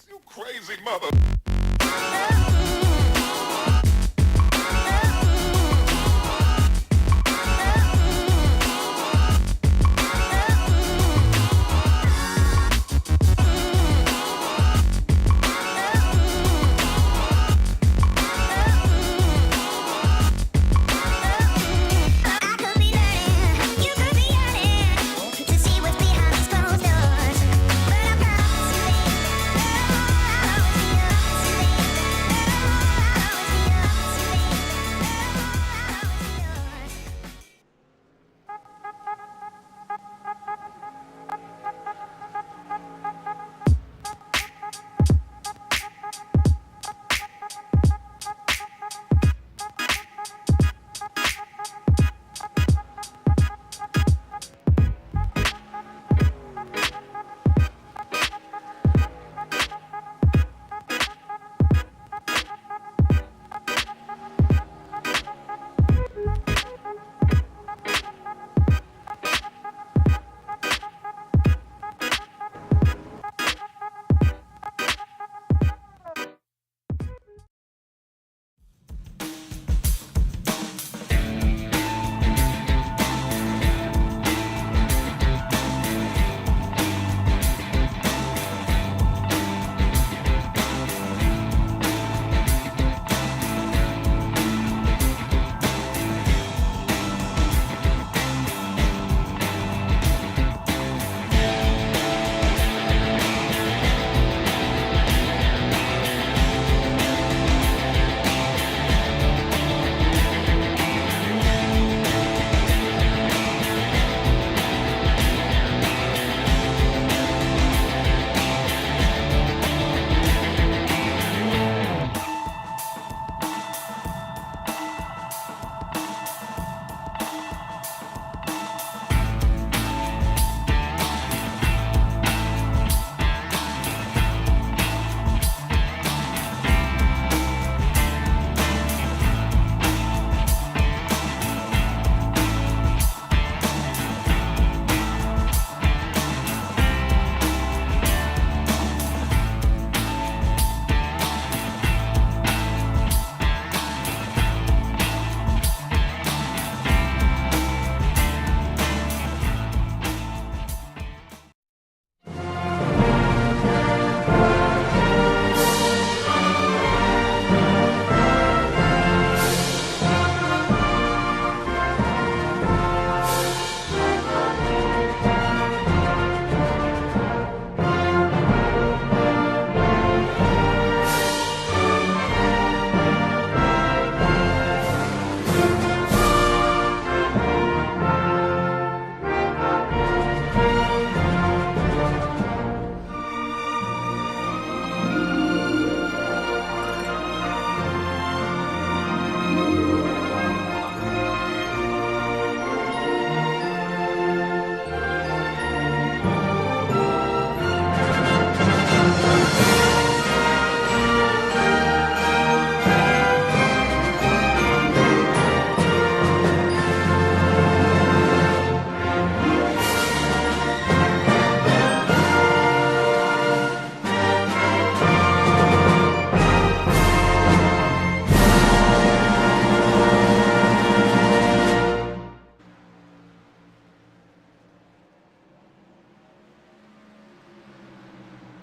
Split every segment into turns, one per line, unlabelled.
You crazy mother.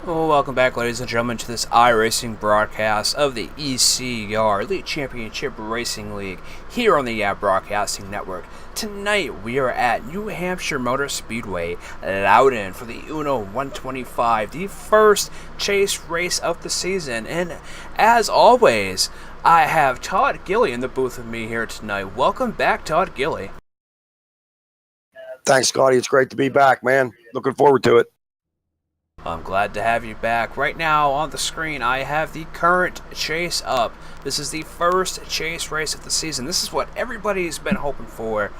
Welcome back, ladies and gentlemen, to this iRacing broadcast of the ECR Elite Championship Racing League here on the Broadcasting Network. Tonight we are at New Hampshire Motor Speedway, Loudon, for the UNOH 125, the first chase race of the season. And as always, I have Todd Gillie in the booth with me here tonight. Welcome back, Todd Gillie.
Thanks, Scotty. It's great to be back, man. Looking forward to it.
I'm glad to have you back. Right now on the screen, I have the current chase up. This is the first chase race of the season. This is what everybody's been hoping for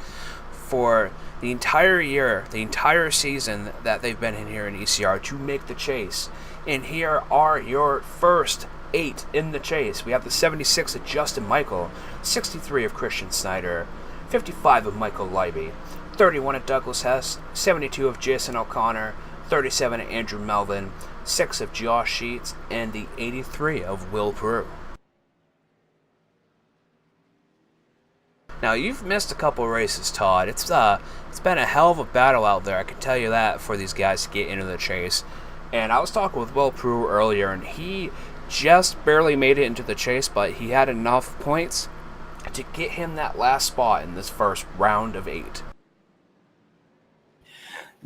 the entire year, the entire season that they've been in here in ECR, to make the chase. And here are your first 8 in the chase. We have the 76 of Justin Michael, 63 of Christian Snyder, 55 of Michael Leiby, 31 of Douglas Hess, 72 of Jason O'Connor, 37 of Andrew Melvin, 6 of Josh Sheets, and the 83 of Will Proulx. Now, you've missed a couple races, Todd. It's been a hell of a battle out there, I can tell you that, for these guys to get into the chase. And I was talking with Will Proulx earlier, and he just barely made it into the chase, but he had enough points to get him that last spot in this first round of 8.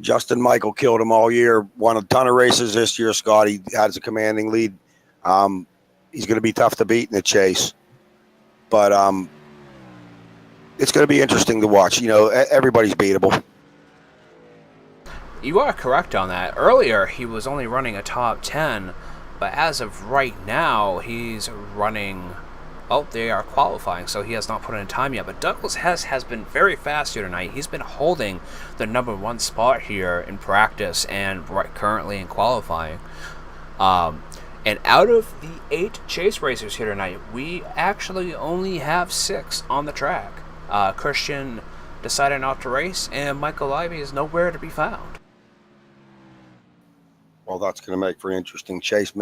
Justin Michael killed him all year. Won a ton of races this year. Scotty has a commanding lead. He's going to be tough to beat in the chase, but it's going to be interesting to watch. You know, everybody's beatable.
You are correct on that. Earlier, he was only running a top 10, but as of right now, he's running... Oh, they are qualifying, so he has not put in time yet. But Douglas Hess has been very fast here tonight. He's been holding the number 1 spot here in practice and currently in qualifying. And out of the 8 chase racers here tonight, we actually only have 6 on the track. Christian decided not to race, and Michael Leiby is nowhere to be found.
Well, that's going to make for an interesting chase.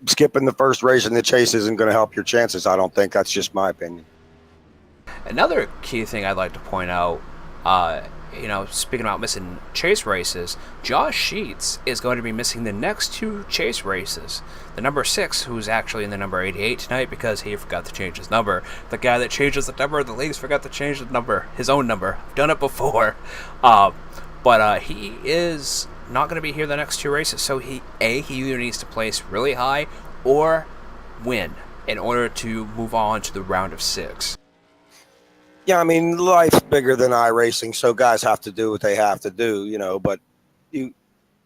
Skipping the first race in the chase isn't going to help your chances, I don't think. That's just my opinion.
Another key thing I'd like to point out, speaking about missing chase races, Josh Sheets is going to be missing the next 2 chase races. The number 6, who's actually in the number 88 tonight because he forgot to change his number. The guy that changes the number of the leagues forgot to change the number, his own number. I've done it before. But he is not going to be here the next 2 races, so he either needs to place really high or win in order to move on to the round of 6.
Yeah, I mean, life's bigger than iRacing, so guys have to do what they have to do, you know, but you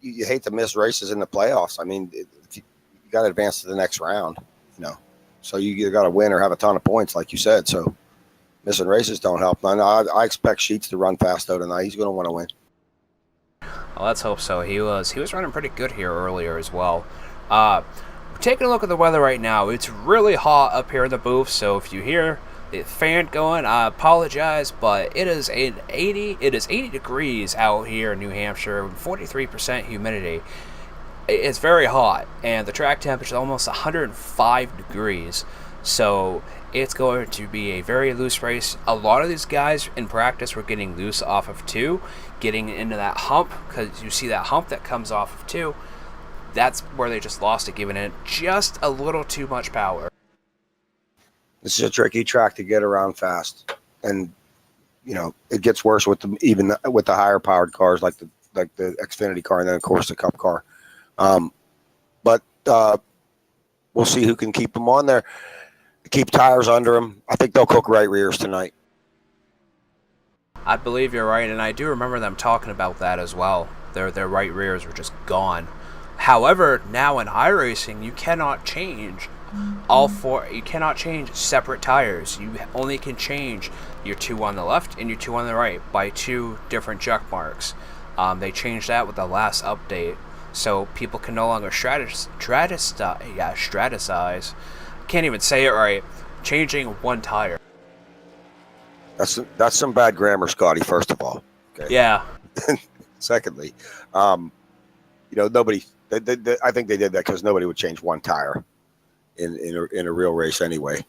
hate to miss races in the playoffs. I mean, you got to advance to the next round, you know, so you either got to win or have a ton of points, like you said, so missing races don't help. I expect Sheets to run fast though tonight. He's going to want to win.
Well, let's hope so. He was running pretty good here earlier as well. Taking a look at the weather right now, it's really hot up here in the booth, so if you hear the fan going, I apologize, but it is 80 degrees out here in New Hampshire, 43% humidity. It's very hot, and the track temperature is almost 105 degrees, so it's going to be a very loose race. A lot of these guys in practice were getting loose off of 2, getting into that hump, because you see that hump that comes off of 2. That's where they just lost it, giving it just a little too much power.
This is a tricky track to get around fast, and you know it gets worse with even with the higher powered cars like the Xfinity car, and then of course the Cup car. But we'll see who can keep them on there, keep tires under them. I think they'll cook right rears tonight.
I believe you're right, and I do remember them talking about that as well. Their right rears were just gone. However, now in iRacing, you cannot change all 4. You cannot change separate tires. You only can change your 2 on the left and your 2 on the right by 2 different check marks. They changed that with the last update, so people can no longer straticize. Can't even say it right. Changing 1 tire.
That's some bad grammar, Scotty. First of all, okay.
Yeah.
Secondly, nobody. I think they did that because nobody would change 1 tire in a real race anyway.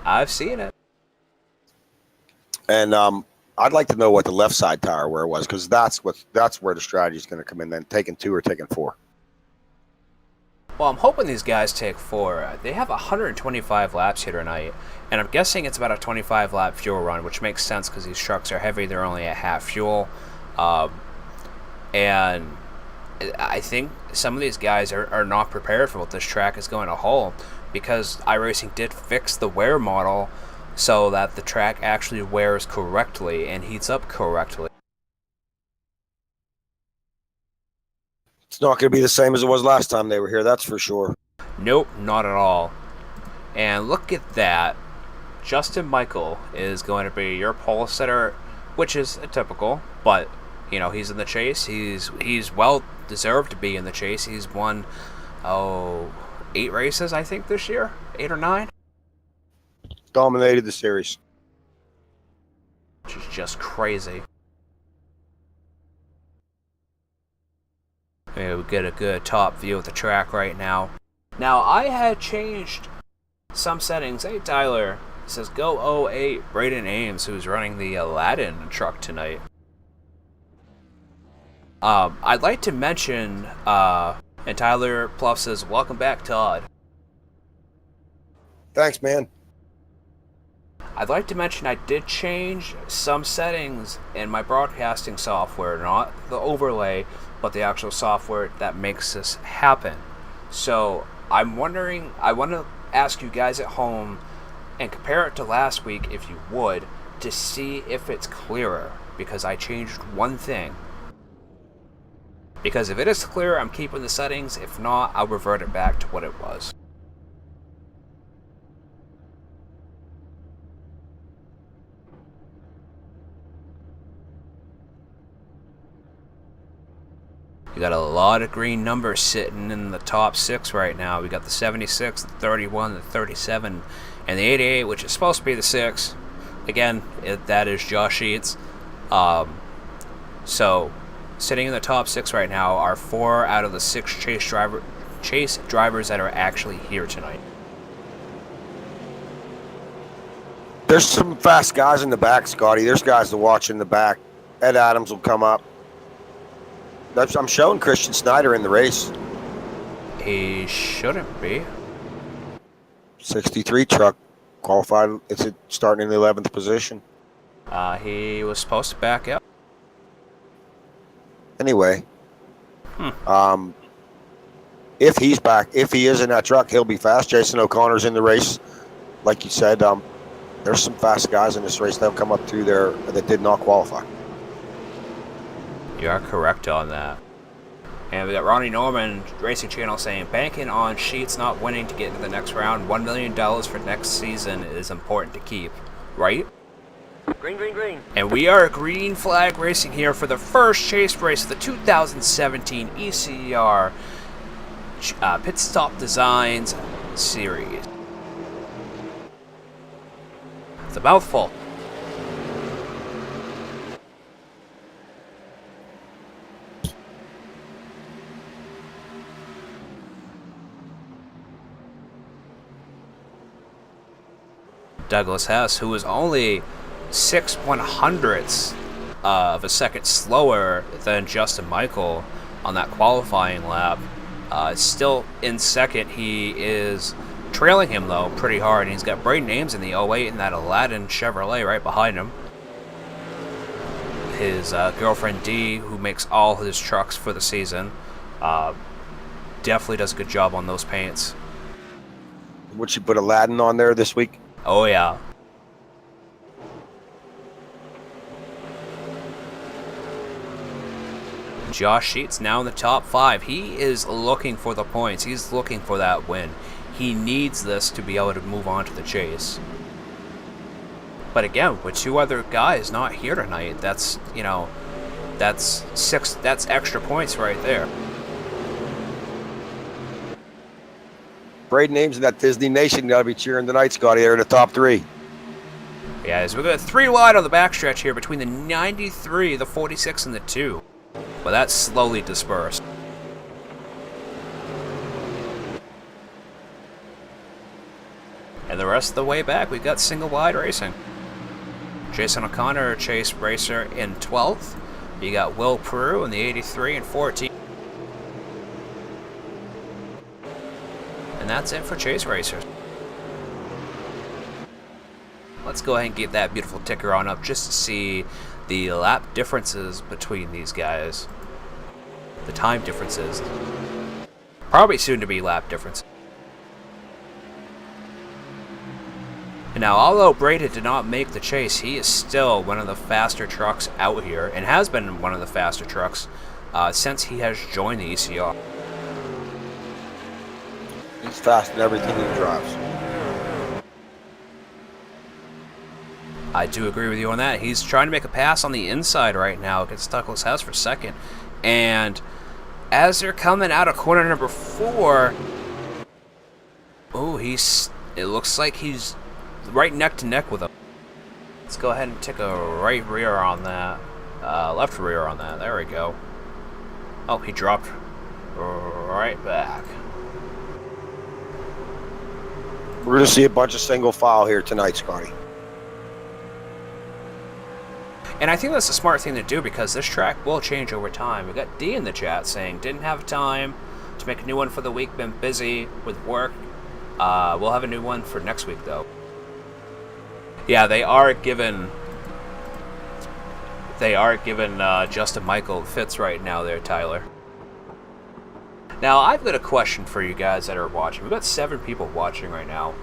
I've seen it.
And I'd like to know what the left side tire wear was, because that's where the strategy is going to come in. Then taking 2 or taking 4.
Well, I'm hoping these guys take 4. They have 125 laps here tonight, and I'm guessing it's about a 25-lap fuel run, which makes sense because these trucks are heavy. They're only at half fuel. And I think some of these guys are not prepared for what this track is going to hold, because iRacing did fix the wear model so that the track actually wears correctly and heats up correctly.
It's not going to be the same as it was last time they were here, that's for sure.
Nope, not at all. And look at that. Justin Michael is going to be your pole sitter, which is typical, but you know, he's in the chase. He's well deserved to be in the chase. He's won 8 races, I think, this year. 8 or 9.
Dominated the series.
Which is just crazy. Maybe we'll get a good top view of the track right now. Now, I had changed some settings. Hey, Tyler. It says go 08 Braden Ames, who's running the Loudon truck tonight. I'd like to mention, and Tyler Pluff says, welcome back, Todd.
Thanks, man.
I'd like to mention I did change some settings in my broadcasting software, not the overlay, but the actual software that makes this happen. So I'm wondering, I want to ask you guys at home and compare it to last week, if you would, to see if it's clearer, because I changed one thing. Because if it is clear, I'm keeping the settings. If not, I'll revert it back to what it was. We got a lot of green numbers sitting in the top 6 right now. We got the 76, the 31, the 37, and the 88, which is supposed to be the 6. Again, that is Josh Sheets. So, sitting in the top 6 right now are 4 out of the 6 chase drivers that are actually here tonight.
There's some fast guys in the back, Scotty. There's guys to watch in the back. Ed Adams will come up. I'm showing Christian Snyder in the race.
He shouldn't be.
63 truck qualified. It's starting in the 11th position.
He was supposed to back out.
Anyway, if he's back, if he is in that truck, he'll be fast. Jason O'Connor's in the race, like you said. There's some fast guys in this race that'll come up through there that did not qualify.
You are correct on that. And we got Ronnie Norman Racing Channel saying, banking on Sheets not winning to get into the next round, $1 million for next season is important to keep, right?
Green, green, green.
And we are green flag racing here for the first chase race of the 2017 ECR Pit Stop Designs Series. It's a mouthful. Douglas Hess, who was only 6/100ths of a second slower than Justin Michael on that qualifying lap, still in second. He is trailing him though pretty hard, and he's got Braden Ames in the 08 and that Loudon Chevrolet right behind him. His girlfriend Dee, who makes all his trucks for the season, definitely does a good job on those paints.
Would she put a Loudon on there this week?
Oh yeah. Josh Sheets now in the top 5. He is looking for the points. He's looking for that win. He needs this to be able to move on to the chase. But again, with 2 other guys not here tonight, that's, you know, that's extra points right there.
Braden Ames in that Disney Nation got to be cheering tonight, Scotty. They're in the top 3.
Yeah, as we got 3 wide on the backstretch here between the 93, the 46, and the 2. But that's slowly dispersed. And the rest of the way back, we've got single wide racing. Jason O'Connor, chase racer in 12th. You got Will Proulx in the 83 and 14. And that's it for chase racers. Let's go ahead and get that beautiful ticker on up just to see the lap differences between these guys. The time differences. Probably soon to be lap differences. And now, although Braden did not make the chase, he is still one of the faster trucks out here, and has been one of the faster trucks since he has joined the ECR.
He's fast in everything he drives.
I do agree with you on that. He's trying to make a pass on the inside right now against Douglas Hess for second. And as they're coming out of corner number 4, it looks like he's right neck to neck with him. Let's go ahead and take a right rear on that. Left rear on that. There we go. Oh, he dropped right back.
We're going to see a bunch of single file here tonight, Scotty.
And I think that's a smart thing to do because this track will change over time. We got D in the chat saying, didn't have time to make a new one for the week, been busy with work. We'll have a new one for next week, though. Yeah, they are giving Justin Michael fits right now there, Tyler. Now, I've got a question for you guys that are watching. We've got 7 people watching right now.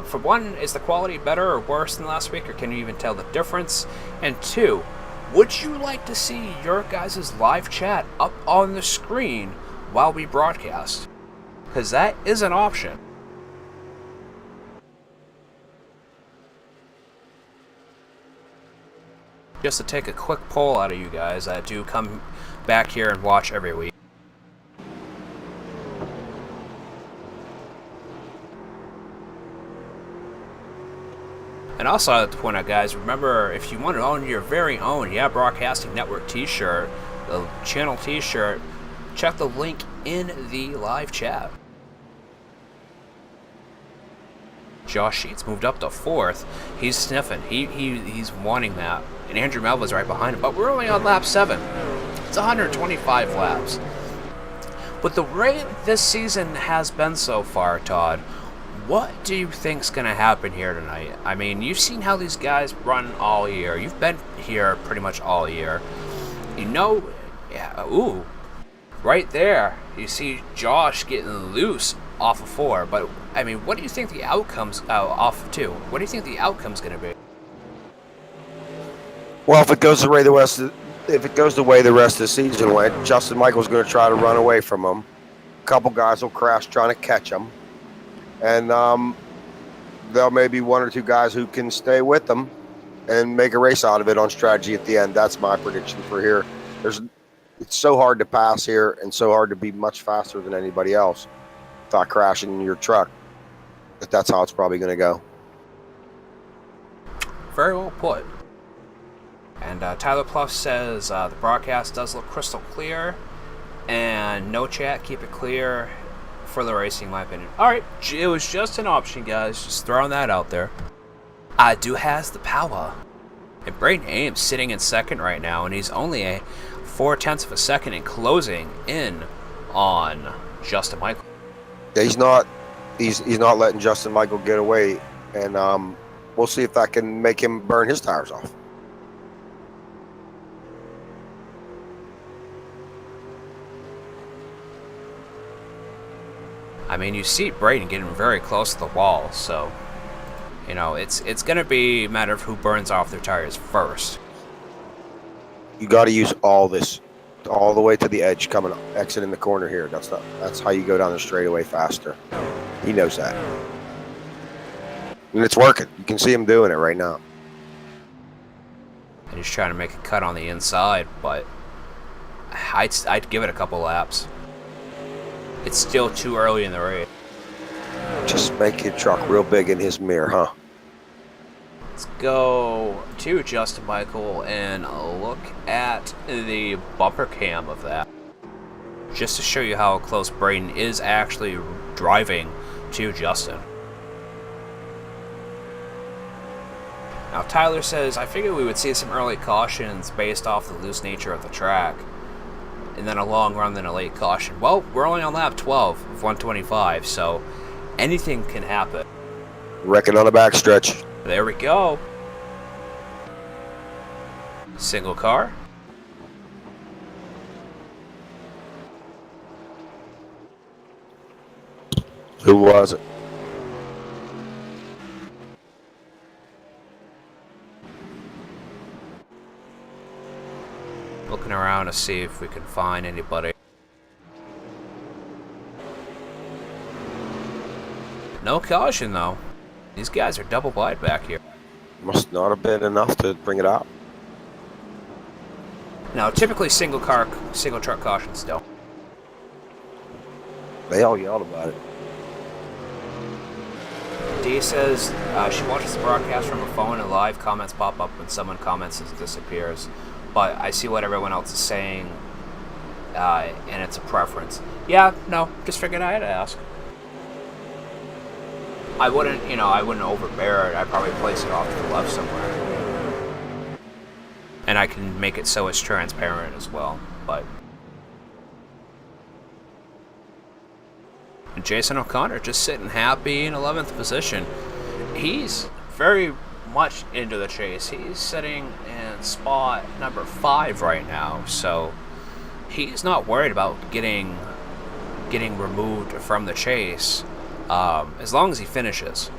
For one, is the quality better or worse than last week, or can you even tell the difference? And 2, would you like to see your guys' live chat up on the screen while we broadcast? Because that is an option. Just to take a quick poll out of you guys that do come back here and watch every week. And also, I'd like to point out, guys, remember, if you want to own your very own Broadcasting Network t-shirt, the channel t-shirt, check the link in the live chat. Josh Sheets moved up to 4th. He's sniffing. He's wanting that. And Andrew Melvin's right behind him. But we're only on lap 7. It's 125 laps. But the rate this season has been so far, Todd, what do you think's going to happen here tonight? I mean, you've seen how these guys run all year. You've been here pretty much all year. You know, right there, you see Josh getting loose off of 4. But, I mean, what do you think the outcome's off of 2? What do you think the outcome's going to be?
Well, if it goes the way the rest of the season went, Justin Michael's going to try to run away from him. A couple guys will crash trying to catch him. And there may be 1 or 2 guys who can stay with them and make a race out of it on strategy at the end. That's my prediction for here. It's so hard to pass here and so hard to be much faster than anybody else without crashing your truck. But that's how it's probably going to go.
Very well put. And Tyler Pluff says the broadcast does look crystal clear. And no chat, keep it clear for the racing, in my opinion. Alright, it was just an option, guys. Just throwing that out there. I do has the power. And Braden Ames sitting in 2nd right now, and he's only a 0.4 of a second in closing in on Justin Michael.
Yeah, he's not letting Justin Michael get away, and we'll see if that can make him burn his tires off.
I mean, you see Braden getting very close to the wall, so, you know, it's going to be a matter of who burns off their tires first.
You got to use all this, all the way to the edge, exiting the corner here. That's how you go down the straightaway faster. He knows that. And it's working. You can see him doing it right now.
And he's trying to make a cut on the inside, but I'd give it a couple laps. It's still too early in the race.
Just make your truck real big in his mirror, huh?
Let's go to Justin Michael and look at the bumper cam of that. Just to show you how close Braden is actually driving to Justin. Now Tyler says, I figured we would see some early cautions based off the loose nature of the track. And then a long run, then a late caution. Well, we're only on lap 12 of 125, so anything can happen.
Wrecking on the backstretch.
There we go. Single car.
Who was it?
Looking around to see if we can find anybody. No caution though. These guys are double wide back here.
Must not have been enough to bring it out.
Now typically single truck cautions don't.
They all yelled about it.
Dee says she watches the broadcast from her phone and live comments pop up when someone comments and disappears. But I see what everyone else is saying and it's a preference. Yeah, no, just figured I had to ask. I wouldn't overbear it. I'd probably place it off to the left somewhere. And I can make it so it's transparent as well, but... And Jason O'Connor just sitting happy in 11th position. He's very much into the chase. He's sitting in spot number 5 right now, so he's not worried about getting removed from the chase, as long as he finishes.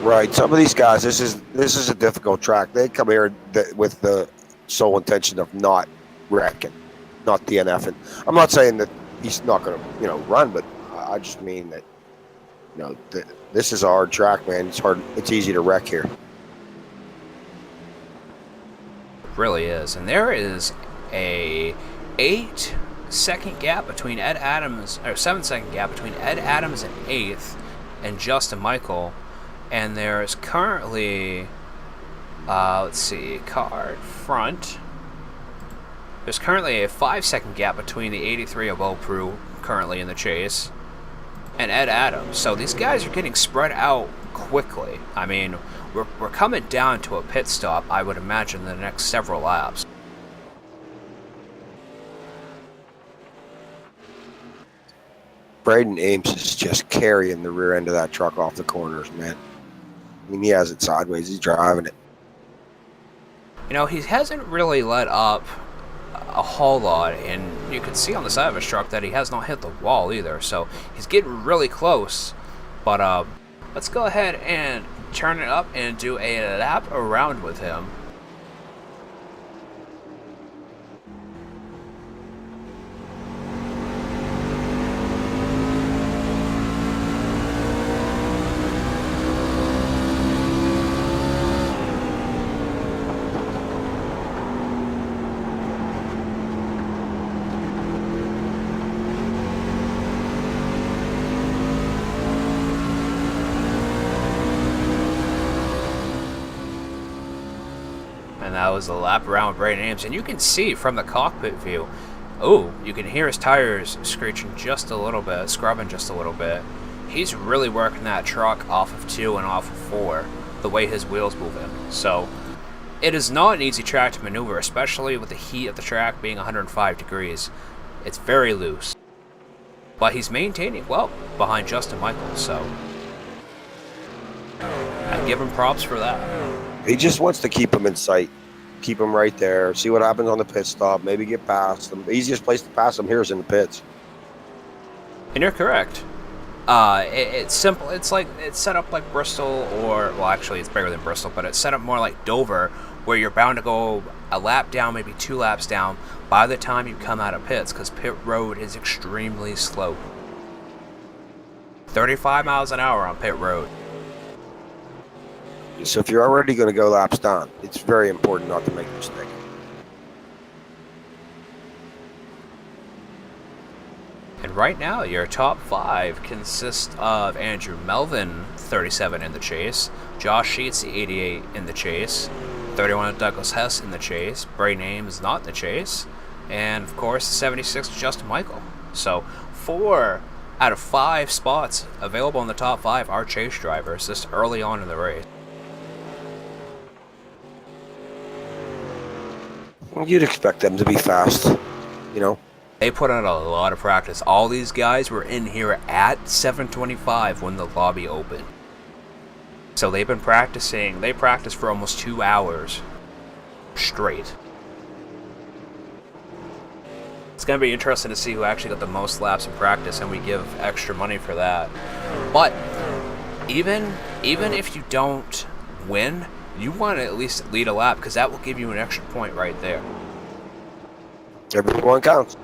Right. Some of these guys, this is a difficult track. They come here with the sole intention of not wrecking, not DNFing. I'm not saying that he's not going to, run, but I just mean that, this is a hard track, man. It's hard. It's easy to wreck here.
It really is. And there is a 8-second gap between Ed Adams, or 7-second gap between Ed Adams in 8th and Justin Michael. And there's currently, let's see, card front. There's currently a 5-second gap between the 83 of Proulx, currently in the chase, and Ed Adams. So these guys are getting spread out quickly. I mean, we're coming down to a pit stop, I would imagine, in the next several laps.
Braden Ames is just carrying the rear end of that truck off the corners, man. I mean, he has it sideways. He's driving it.
He hasn't really let up a whole lot, and you can see on the side of his truck that he has not hit the wall either, so he's getting really close. But let's go ahead and turn it up and do a lap around with him. That was a lap around with Braden Ames, and you can see from the cockpit view, you can hear his tires screeching just a little bit, scrubbing just a little bit. He's really working that truck off of 2 and off of 4, the way his wheels move in. So it is not an easy track to maneuver, especially with the heat of the track being 105 degrees. It's very loose, but he's maintaining well behind Justin Michael, so I give him props for that.
He just wants to keep him in sight. Keep him right there. See what happens on the pit stop. Maybe get past them. The easiest place to pass them here is in the pits.
And you're correct. It's simple. It's set up like Bristol, or, well, actually it's bigger than Bristol, but it's set up more like Dover, where you're bound to go a lap down, maybe 2 laps down by the time you come out of pits, because pit road is extremely slow. 35 miles an hour on pit road.
So if you're already going to go laps down, it's very important not to make a mistake.
And right now, your top 5 consist of Andrew Melvin, 37 in the chase, Josh Sheets, the 88 in the chase, 31 of Douglas Hess in the chase, Braden Ames not in the chase, and of course the 76 Justin Michael. So 4 out of 5 spots available in the top 5 are chase drivers this early on in the race.
You'd expect them to be fast,
They put in a lot of practice. All these guys were in here at 7:25 when the lobby opened. So they've been practicing. They practiced for almost 2 hours straight. It's going to be interesting to see who actually got the most laps in practice, and we give extra money for that. But even if you don't win, you want to at least lead a lap, because that will give you an extra point right there.
Everyone counts.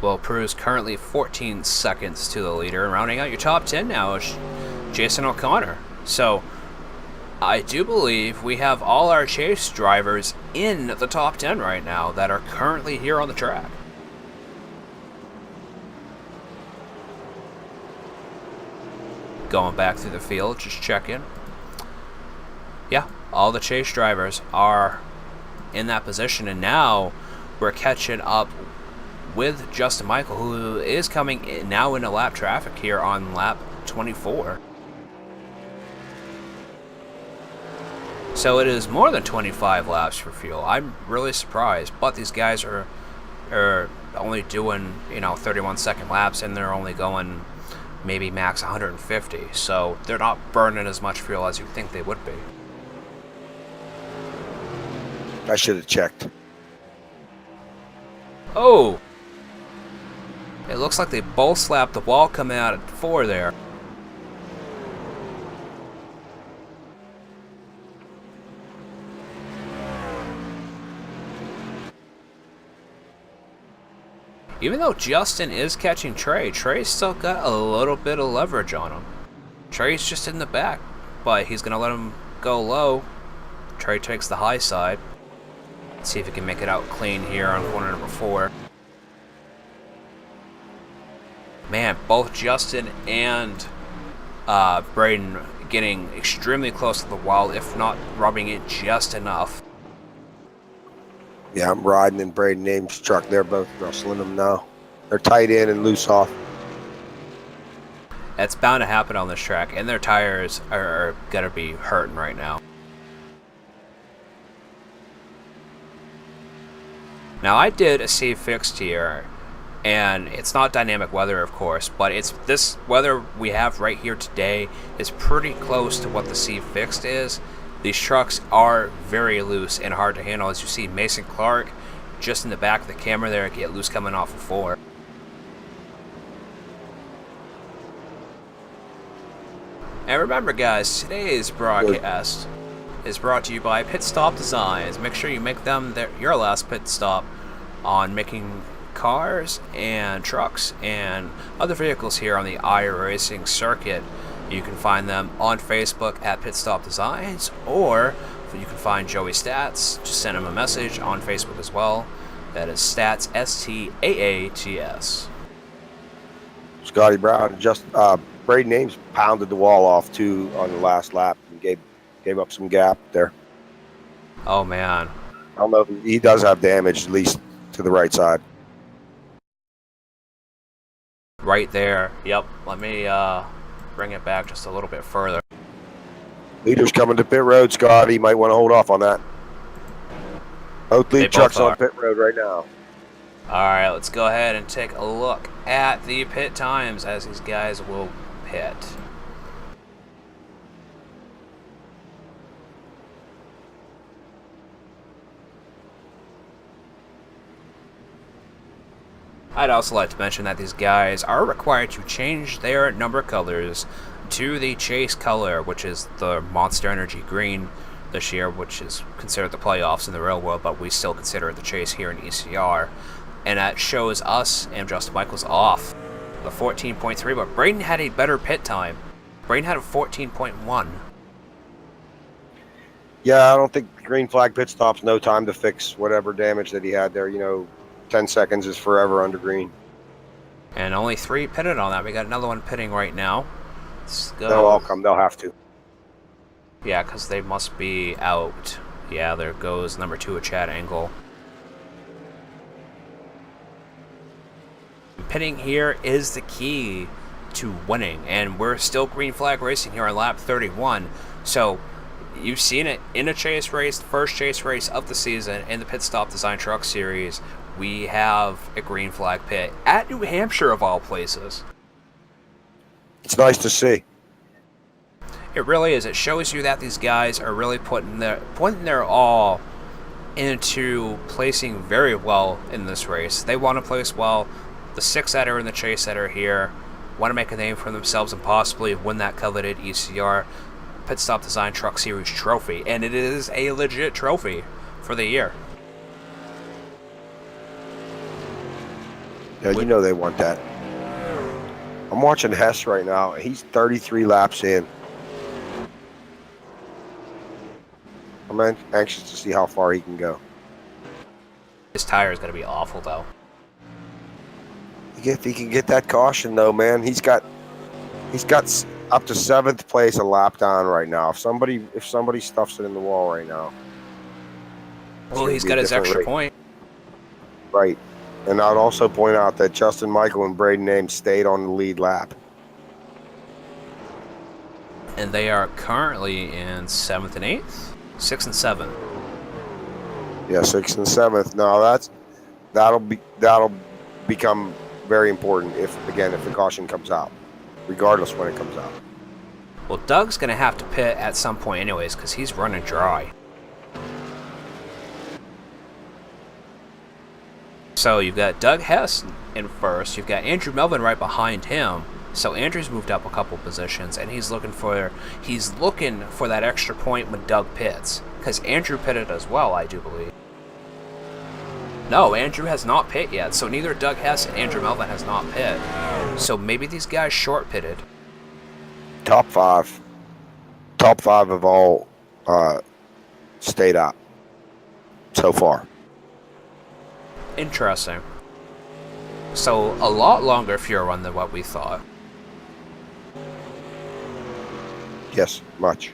Well, Proulx currently 14 seconds to the leader, and rounding out your top 10 now is Jason O'Connor. So I do believe we have all our chase drivers in the top 10 right now that are currently here on the track. Going back through the field, just checking. all the chase drivers are in that position, and now we're catching up with Justin Michael, who is coming in now into lap traffic here on lap 24. So it is more than 25 laps for fuel. I'm really surprised, but these guys are only doing 31-second laps, and they're only going maybe max 150, so they're not burning as much fuel as you think they would be.
I should have checked.
Oh! It looks like they both slapped the wall coming out at 4 there. Even though Justin is catching Trey's still got a little bit of leverage on him. Trey's just in the back, but he's going to let him go low. Trey takes the high side. Let's see if he can make it out clean here on corner number 4. Man, both Justin and Braden getting extremely close to the wall, if not rubbing it just enough.
Yeah, I'm riding in Braden Ames' truck. They're both rustling them now. They're tight in and loose off.
That's bound to happen on this track, and their tires are going to be hurting right now. Now, I did a save fixed here, and it's not dynamic weather, of course, but it's this weather we have right here today is pretty close to what the save fixed is. These trucks are very loose and hard to handle. As you see, Mason Clark just in the back of the camera there, get loose coming off of 4. And remember, guys, today's broadcast is brought to you by Pit Stop Designs. Make sure you make them your last pit stop on making cars and trucks and other vehicles here on the iRacing circuit. You can find them on Facebook at Pit Stop Designs, or you can find Joey Stats. Just send him a message on Facebook as well. That is Stats, S-T-A-A-T-S.
Scotty Brown just Braden Ames pounded the wall off too on the last lap and gave up some gap there.
Oh man,
I don't know if he does have damage, at least to the right side.
Right there. Yep. Let me bring it back just a little bit further.
Leader's coming to pit road, Scotty. You might want to hold off on that. Both lead trucks on pit road right now.
Alright, let's go ahead and take a look at the pit times as these guys will pit. I'd also like to mention that these guys are required to change their number colors to the chase color, which is the Monster Energy green this year, which is considered the playoffs in the real world, but we still consider it the chase here in ECR. And that shows us and Justin Michaels off the 14.3, but Braden had a better pit time. Braden had a 14.1.
Yeah, I don't think green flag pit stop's no time to fix whatever damage that he had there. 10 seconds is forever under green.
And only 3 pitted on that. We got another one pitting right now. Let's go.
They'll all come. They'll have to.
Yeah, because they must be out. Yeah, there goes number 2 at Chad Angle. Pitting here is the key to winning, and we're still green flag racing here on lap 31. So you've seen it in a chase race, the first chase race of the season in the Pit Stop Design Truck Series. We have a green flag pit at New Hampshire, of all places.
It's nice to see.
It really is. It shows you that these guys are really putting their all into placing very well in this race. They want to place well. The 6-setter and the chase setter here want to make a name for themselves and possibly win that coveted ECR Pit Stop Design Truck Series trophy. And it is a legit trophy for the year.
Yeah, they want that. I'm watching Hess right now. He's 33 laps in. I'm anxious to see how far he can go.
His tire is going to be awful, though.
If he can get that caution, though, man, he's got up to 7th place, a lap down right now. If somebody stuffs it in the wall right now.
Well, he's got his extra point.
Right. And I'd also point out that Justin Michael and Braden Ames stayed on the lead lap.
And they are currently in 7th and 8th? 6th and 7th.
Yeah, 6th and 7th. No, that'll become very important if the caution comes out, regardless when it comes out.
Well, Doug's going to have to pit at some point anyways because he's running dry. So you've got Doug Hess in first. You've got Andrew Melvin right behind him. So Andrew's moved up a couple positions, and he's looking for that extra point when Doug pits, because Andrew pitted as well, I do believe. No, Andrew has not pit yet, so neither Doug Hess and Andrew Melvin has not pit. So maybe these guys short pitted.
Top five of all stayed up so far.
Interesting. So a lot longer Fuel run than what we thought.
Yes, much.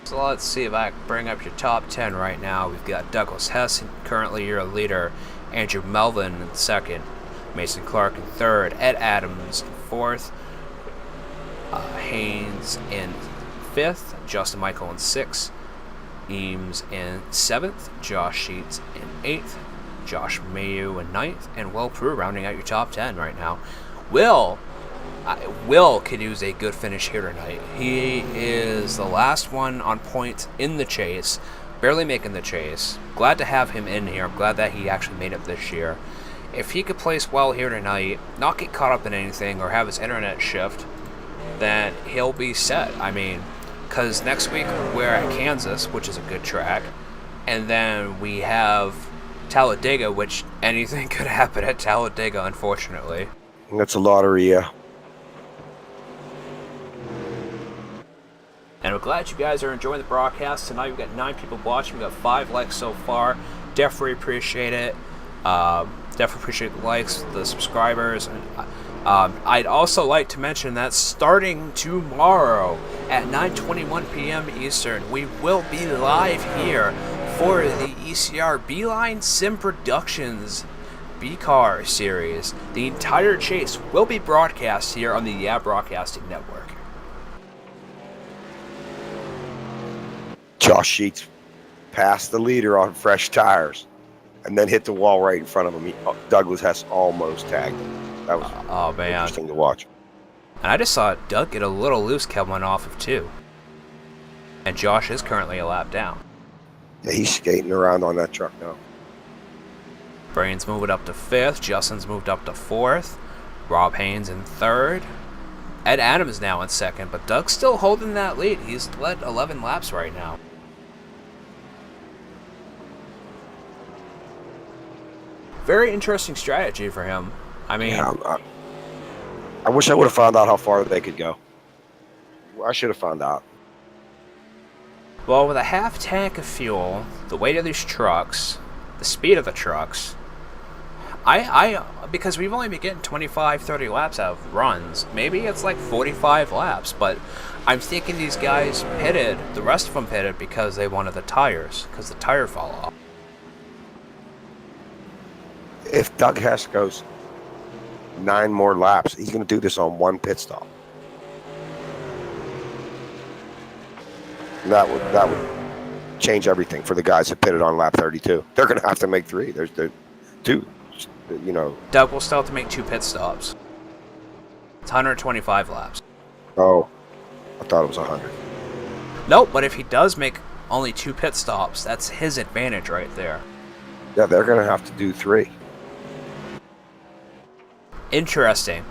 So let's see if I can bring up your top 10 right now. We've got Douglas Hess, currently your leader. Andrew Melvin in second. Mason Clark in third. Ed Adams in fourth. Haynes in fifth. Justin Michael in sixth. Eames in seventh. Josh Sheets in eighth. Josh Mayu in ninth. And Will Proulx rounding out your top 10 right now. Will could use a good finish here tonight. He is the last one on point in the chase, barely making the chase. Glad to have him in here. I'm glad that he actually made it this year. If he could place well here tonight, not get caught up in anything or have his internet shift, then he'll be set. I mean, because next week we're at Kansas, which is a good track, and then we have Talladega, which anything could happen at Talladega, unfortunately.
That's a lottery, yeah.
And we're glad you guys are enjoying the broadcast tonight. We've got 9 people watching. We've got 5 likes so far. Definitely appreciate it. Definitely appreciate the likes, the subscribers. And I'd also like to mention that starting tomorrow at 9:21 p.m. Eastern, we will be live here for the ECR Beeline Sim Productions B-Car series. The entire chase will be broadcast here on the Yeah Broadcasting Network.
Josh Sheets passed the leader on fresh tires and then hit the wall right in front of him. Douglas Hess almost tagged him. That was interesting to watch.
And I just saw Doug get a little loose coming off of 2. And Josh is currently a lap down.
Yeah, he's skating around on that truck now.
Brain's moving up to 5th. Justin's moved up to 4th. Rob Haynes in 3rd. Ed Adams now in 2nd, but Doug's still holding that lead. He's led 11 laps right now. Very interesting strategy for him. I mean,
yeah, I wish I would have found out how far they could go. I should have found out.
Well, with a half tank of fuel, the weight of these trucks, the speed of the trucks, because we've only been getting 25, 30 laps out of runs. Maybe it's like 45 laps, but I'm thinking these guys pitted, the rest of them pitted because they wanted the tires, because the tire fall off.
If Doug Hess goes 9 more laps, he's going to do this on 1 pit stop. And that would change everything for the guys that pitted on lap 32. They're going to have to make 3. There's 2. You know,
Doug will still have to make 2 pit stops. It's 125 laps.
Oh, I thought it was 100.
Nope, but if he does make only 2 pit stops, that's his advantage right there.
Yeah, they're going to have to do 3.
Interesting.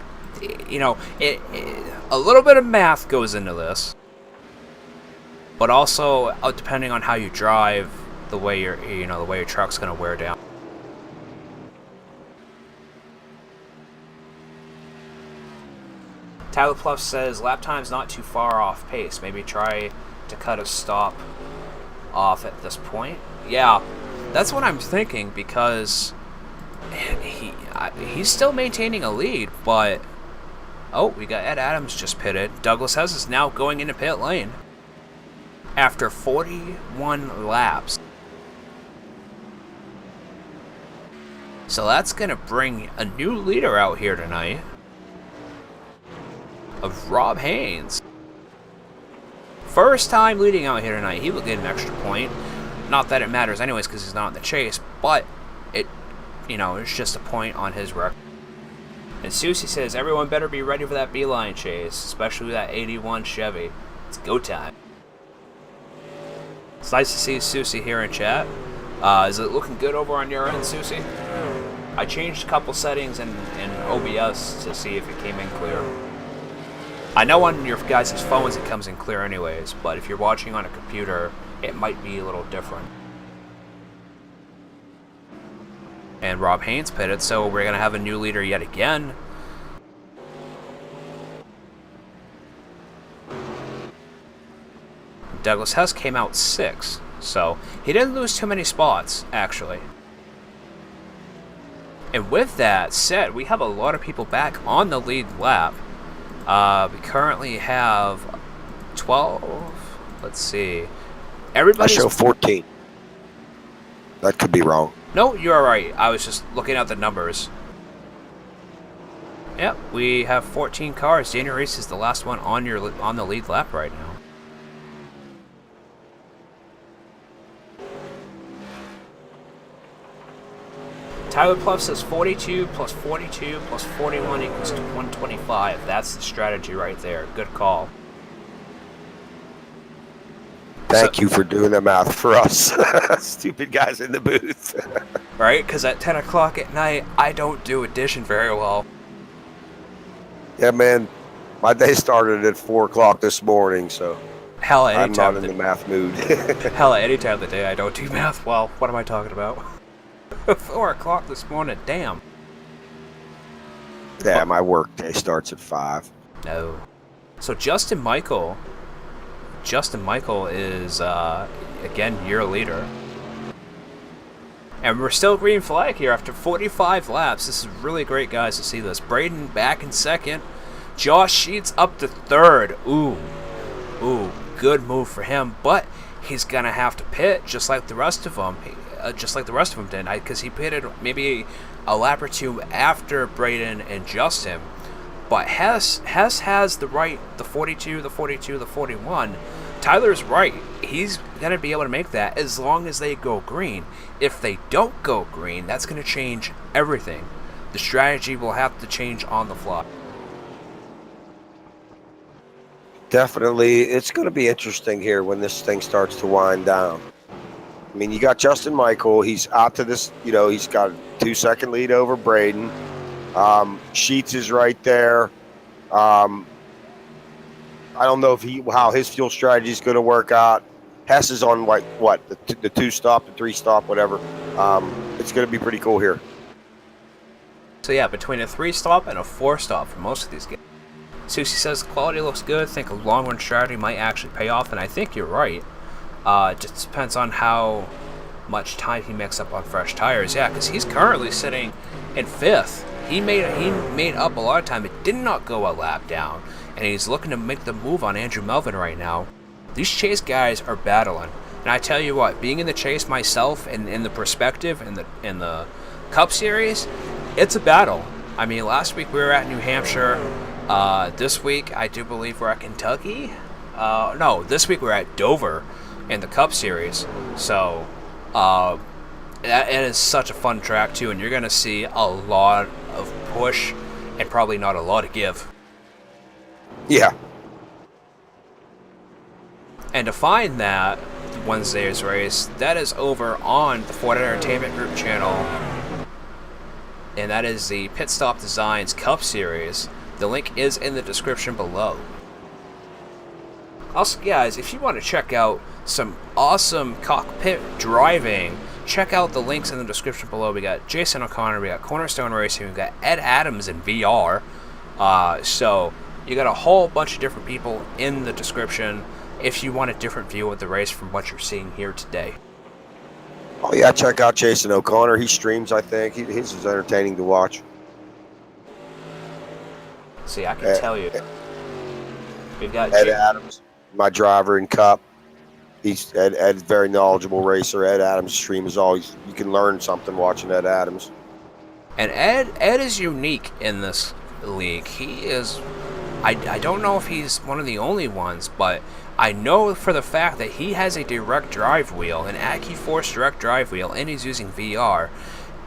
You know, a little bit of math goes into this, but also depending on how you drive, the way your truck's going to wear down. Tyler Pluff says lap time's not too far off pace. Maybe try to cut a stop off at this point. Yeah, that's what I'm thinking, because he's still maintaining a lead, but... Oh, we got Ed Adams just pitted. Douglas Hess is now going into pit lane after 41 laps. So that's going to bring a new leader out here tonight of Rob Haynes. First time leading out here tonight. He will get an extra point. Not that it matters anyways because he's not in the chase, but it, it's just a point on his record. And Susie says, everyone better be ready for that beeline chase, especially that 81 Chevy. It's go time. It's nice to see Susie here in chat. Is it looking good over on your end, Susie? I changed a couple settings in OBS to see if it came in clear. I know on your guys' phones it comes in clear anyways, but if you're watching on a computer, it might be a little different. And Rob Haynes pitted, so we're going to have a new leader yet again. Douglas Hess came out 6th, so he didn't lose too many spots, actually. And with that said, we have a lot of people back on the lead lap. We currently have 12. Let's see.
I show 14. That could be wrong.
No, you're right. I was just looking at the numbers. Yep, we have 14 cars. Daniel Reese is the last one on the lead lap right now. Tyler Pluff says 42 plus 42 plus 41 equals 125. That's the strategy right there. Good call.
Thank you for doing the math for us stupid guys in the booth.
Right? Because at 10 o'clock at night, I don't do addition very well.
Yeah, man. My day started at 4 o'clock this morning, so
hell,
I'm not in the math mood.
Hell, any time of the day I don't do math well. What am I talking about? 4 o'clock this morning, damn.
Yeah, my work day starts at 5.
No. So Justin Michael is, again, your leader. And we're still green flag here after 45 laps. This is really great, guys, to see this. Braden back in 2nd. Josh Sheets up to 3rd. Ooh, good move for him. But he's going to have to pit just like the rest of them. Did, because he pitted maybe a lap or two after Braden and Justin. But Hess has the right, the 42, the 42, the 41. Tyler's right. He's going to be able to make that as long as they go green. If they don't go green, that's going to change everything. The strategy will have to change on the fly.
Definitely. It's going to be interesting here when this thing starts to wind down. I mean, you got Justin Michael. He's out to this, he's got a 2-second lead over Braden. Sheets is right there. I don't know how his fuel strategy is going to work out. Hess is on the 2-stop, the 3-stop, whatever. It's going to be pretty cool here.
So yeah, between a 3-stop and a 4-stop for most of these games. Susie says quality looks good. I think a long-run strategy might actually pay off, and I think you're right. It just depends on how much time he makes up on fresh tires. Yeah, because he's currently sitting in 5th. He made up a lot of time. It did not go a lap down, and he's looking to make the move on Andrew Melvin right now. These chase guys are battling, and I tell you what, being in the chase myself and in the perspective in the Cup Series, it's a battle. I mean, last week we were at New Hampshire. This week I do believe we're at Kentucky. No, this week we're at Dover in the Cup Series. So it is such a fun track too, and you're going to see a lot of push and probably not a lot of give.
Yeah.
And to find that Wednesday's race, that is over on the Ford Entertainment Group channel, and that is the Pit Stop Designs Cup Series. The link is in the description below. Also, guys, if you want to check out some awesome cockpit driving, check out the links in the description below. We got Jason O'Connor, we got Cornerstone Racing, we got Ed Adams in VR. So you got a whole bunch of different people in the description if you want a different view of the race from what you're seeing here today.
Oh yeah, check out Jason O'Connor. He streams, I think. His is entertaining to watch.
See, I can tell you. We've got
Ed Adams, my driver in Cup. Ed's very knowledgeable racer. Ed Adams' stream is always, you can learn something watching Ed Adams.
And Ed is unique in this league. He is, I don't know if he's one of the only ones, but I know for the fact that he has a direct drive wheel, an AccuForce direct drive wheel, and he's using VR.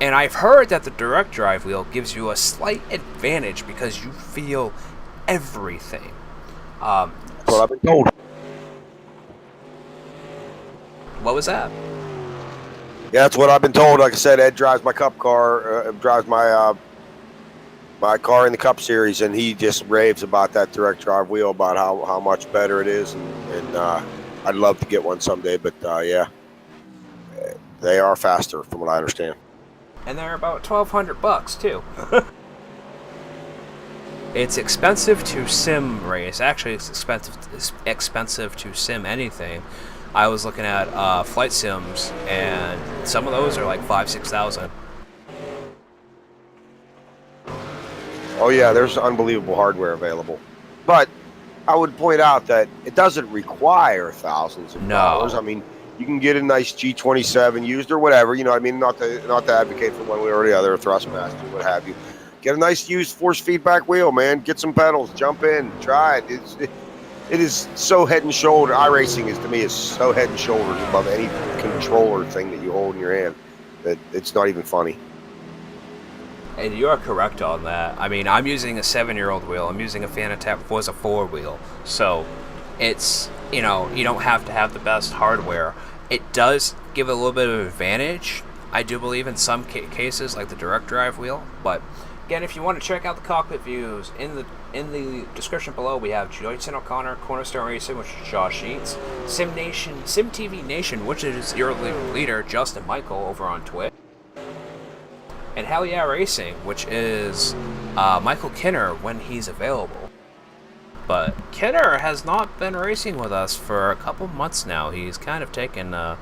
And I've heard that the direct drive wheel gives you a slight advantage because you feel everything.
That's what I've been told.
What was that?
Yeah, that's what I've been told. Like I said, Ed drives my Cup car, drives my my car in the Cup Series, and he just raves about that direct drive wheel, about how much better it is, and I'd love to get one someday. But yeah, they are faster, from what I understand.
And they're about $1,200 too. It's expensive to sim race. Actually, it's expensive to sim anything. I was looking at flight sims, and some of those are like $5,000-$6,000.
Oh yeah, there's unbelievable hardware available, but I would point out that it doesn't require thousands of dollars. I mean, you can get a nice G27 used or whatever. You know, I mean, not to advocate for one way or the other, Thrustmaster, what have you. Get a nice used force feedback wheel, man. Get some pedals, jump in, try it. It is so head and shoulder. iRacing is, to me, is so head and shoulders above any controller thing that you hold in your hand that it's not even funny.
And you are correct on that. I mean, I'm using a 7-year-old wheel. I'm using a Fanatec Forza 4 wheel. So it's, you know, you don't have to have the best hardware. It does give a little bit of advantage, I do believe, in some cases, like the direct drive wheel. But again, if you want to check out the cockpit views, in the description below, we have Jason O'Connor, Cornerstone Racing, which is Josh Sheets, SimTV Nation, which is your leader, Justin Michael, over on Twitch, and Hell Yeah Racing, which is Michael Kinner when he's available. But Kinner has not been racing with us for a couple months now. He's kind of taken a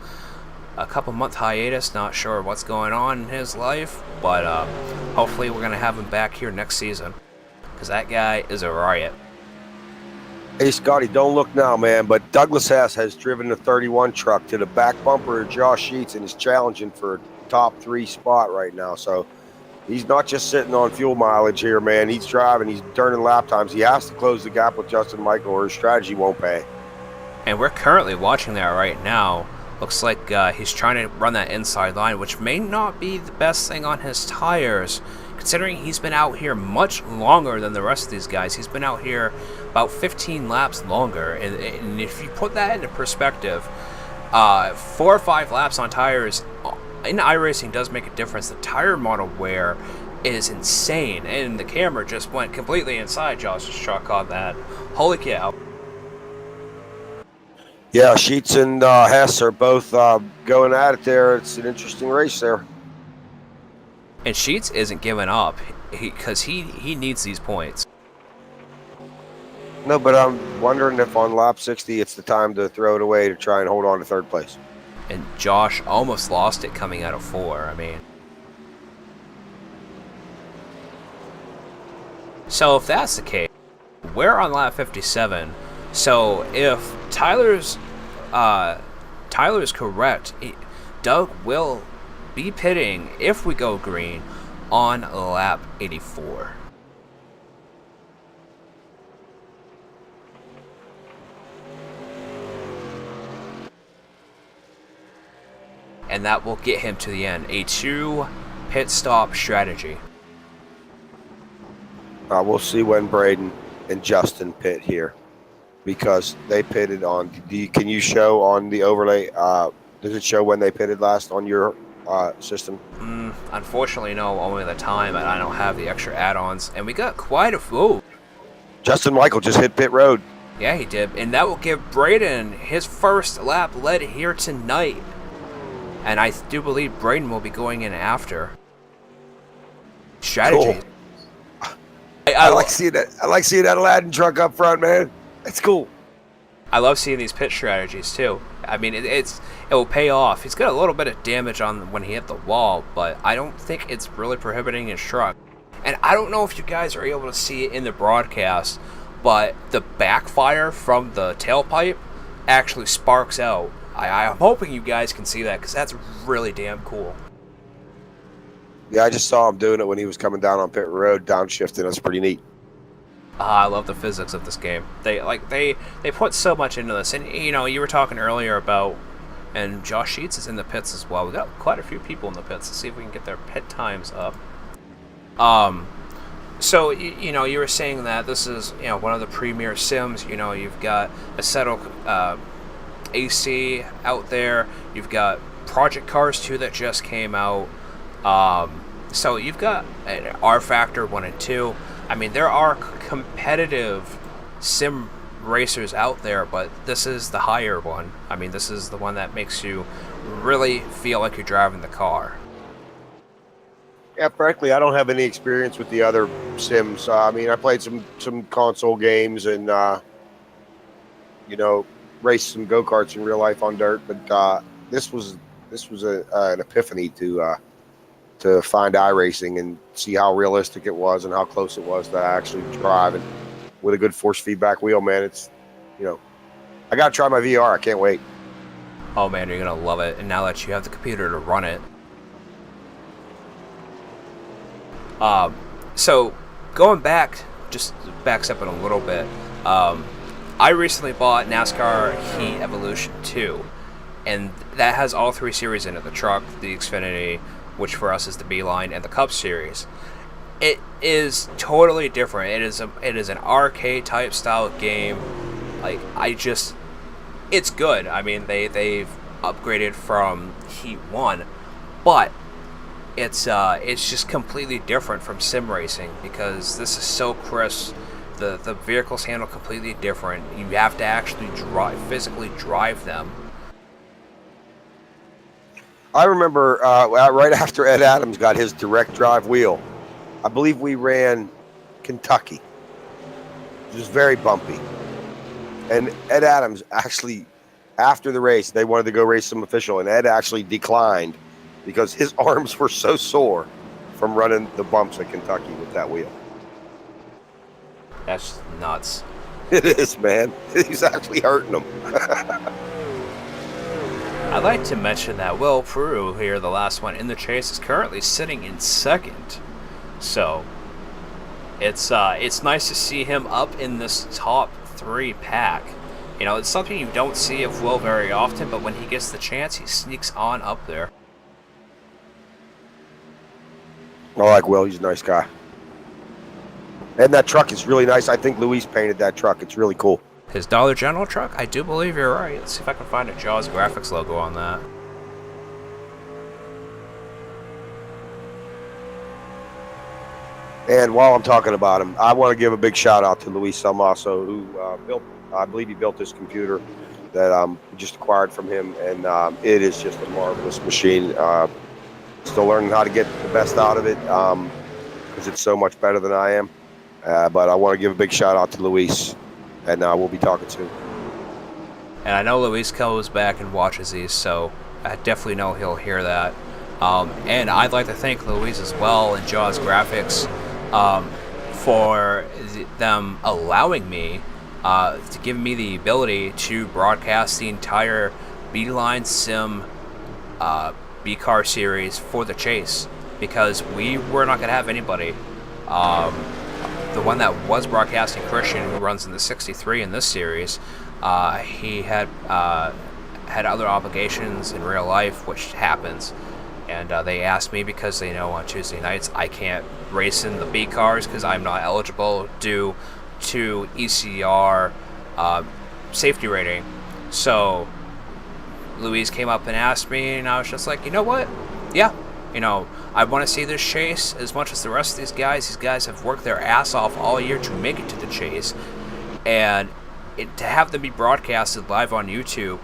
couple-month hiatus, not sure what's going on in his life, but hopefully we're going to have him back here next season, because that guy is a riot.
Hey, Scotty, don't look now, man, but Douglas Hess has driven the 31 truck to the back bumper of Josh Sheets and is challenging for a top 3 spot right now, so he's not just sitting on fuel mileage here, man. He's driving, he's turning lap times. He has to close the gap with Justin Michael or his strategy won't pay.
And we're currently watching that right now. Looks like he's trying to run that inside line, which may not be the best thing on his tires, considering he's been out here much longer than the rest of these guys. He's been out here about 15 laps longer, and if you put that into perspective, 4 or 5 laps on tires in iRacing does make a difference. The tire model wear is insane, and the camera just went completely inside Josh's truck on that. Holy cow.
Yeah, Sheets and Hess are both going at it there. It's an interesting race there.
And Sheets isn't giving up because he needs these points.
No, but I'm wondering if on lap 60 it's the time to throw it away to try and hold on to third place.
And Josh almost lost it coming out of 4. I mean, so if that's the case, we're on lap 57. So if Tyler's correct, Doug will be pitting if we go green on lap 84. And that will get him to the end. A 2 pit stop strategy.
We'll see when Braden and Justin pit here, because they pitted on. Can you show on the overlay? Does it show when they pitted last on your system?
Unfortunately, no. Only the time, and I don't have the extra add-ons. And we got quite a few.
Justin Michael just hit pit road.
Yeah, he did, and that will give Braden his first lap led here tonight. And I do believe Braden will be going in after. Strategy.
Cool. I like seeing that. I like seeing that Aladdin truck up front, man. That's cool.
I love seeing these pit strategies too. I mean, it will pay off. He's got a little bit of damage on when he hit the wall, but I don't think it's really prohibiting his truck. And I don't know if you guys are able to see it in the broadcast, but the backfire from the tailpipe actually sparks out. I'm hoping you guys can see that, because that's really damn cool.
Yeah, I just saw him doing it when he was coming down on pit road, downshifting. That's pretty neat.
I love the physics of this game. They put so much into this, and you know, you were talking earlier about, and Josh Sheets is in the pits as well. We got quite a few people in the pits. Let's see if we can get their pit times up. So you know, you were saying that this is, you know, one of the premier sims. You know, you've got a settled AC out there. You've got Project Cars 2 that just came out. So you've got an R Factor 1 and 2. I mean, there are competitive sim racers out there, but this is the higher one. I mean, this is the one that makes you really feel like you're driving the car.
Yeah, frankly, I don't have any experience with the other sims. I mean, I played some console games and you know, raced some go-karts in real life on dirt, but this was an epiphany to find iRacing and see how realistic it was and how close it was to actually driving with a good force feedback wheel, man. It's, you know, I got to try my VR. I can't wait.
Oh, man, you're going to love it. And now that you have the computer to run it. So going back, just backs up in a little bit. I recently bought NASCAR Heat Evolution 2, and that has all 3 series in it: the truck, the Xfinity, which for us is the Beeline, and the Cup series. It is totally different. It is an arcade type style game. Like, it's good. I mean, they've upgraded from Heat 1, but it's just completely different from sim racing, because this is so crisp. The vehicles handle completely different. You have to actually physically drive them.
I remember right after Ed Adams got his direct drive wheel, I believe we ran Kentucky. It was very bumpy. And Ed Adams actually, after the race, they wanted to go race some official, and Ed actually declined because his arms were so sore from running the bumps at Kentucky with that wheel.
That's nuts.
It is, man. He's actually hurting them.
I'd like to mention that Will Proulx here, the last one in the chase, is currently sitting in second. So it's nice to see him up in this top 3 pack. You know, it's something you don't see of Will very often, but when he gets the chance, he sneaks on up there.
I like Will. He's a nice guy. And that truck is really nice. I think Luis painted that truck. It's really cool.
His Dollar General truck? I do believe you're right. Let's see if I can find a Jaws Graphics logo on that.
And while I'm talking about him, I want to give a big shout out to Luis Salmaso, who I believe he built this computer that we just acquired from him, and it is just a marvelous machine. Still learning how to get the best out of it, because it's so much better than I am. But I want to give a big shout out to Luis, and we'll be talking soon.
And I know Luis goes back and watches these, so I definitely know he'll hear that. And I'd like to thank Luis as well and Jaws Graphics for them allowing me to give me the ability to broadcast the entire Beeline Sim B-Car series for the chase, because we were not going to have anybody. The one that was broadcasting, Christian, who runs in the 63 in this series, he had other obligations in real life, which happens. And they asked me, because they know on Tuesday nights I can't race in the B cars because I'm not eligible due to ECR safety rating. So Luis came up and asked me, and I was just like, you know what? Yeah, you know, I want to see this chase as much as the rest of these guys. These guys have worked their ass off all year to make it to the chase, and to have them be broadcasted live on YouTube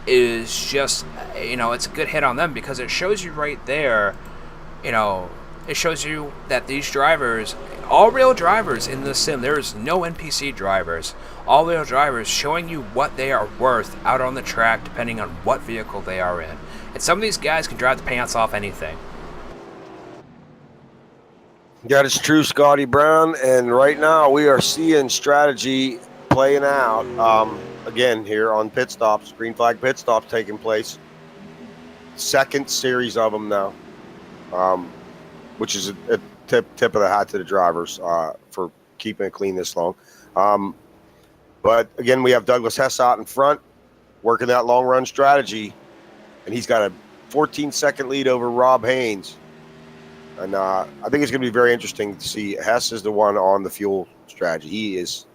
is just, you know, it's a good hit on them, because it shows you right there, you know, it shows you that these drivers all real drivers in this sim. There is no NPC drivers. All real drivers showing you what they are worth out on the track depending on what vehicle they are in. And some of these guys can drive the pants off anything.
That is true, Scotty Brown. And right now we are seeing strategy playing out. Again, here on pit stops, green flag pit stops taking place. Second series of them now, which is a tip of the hat to the drivers for keeping it clean this long. But again, we have Douglas Hess out in front, working that long run strategy, and he's got a 14-second lead over Rob Haynes. And I think it's going to be very interesting to see. Hess is the one on the fuel strategy. He is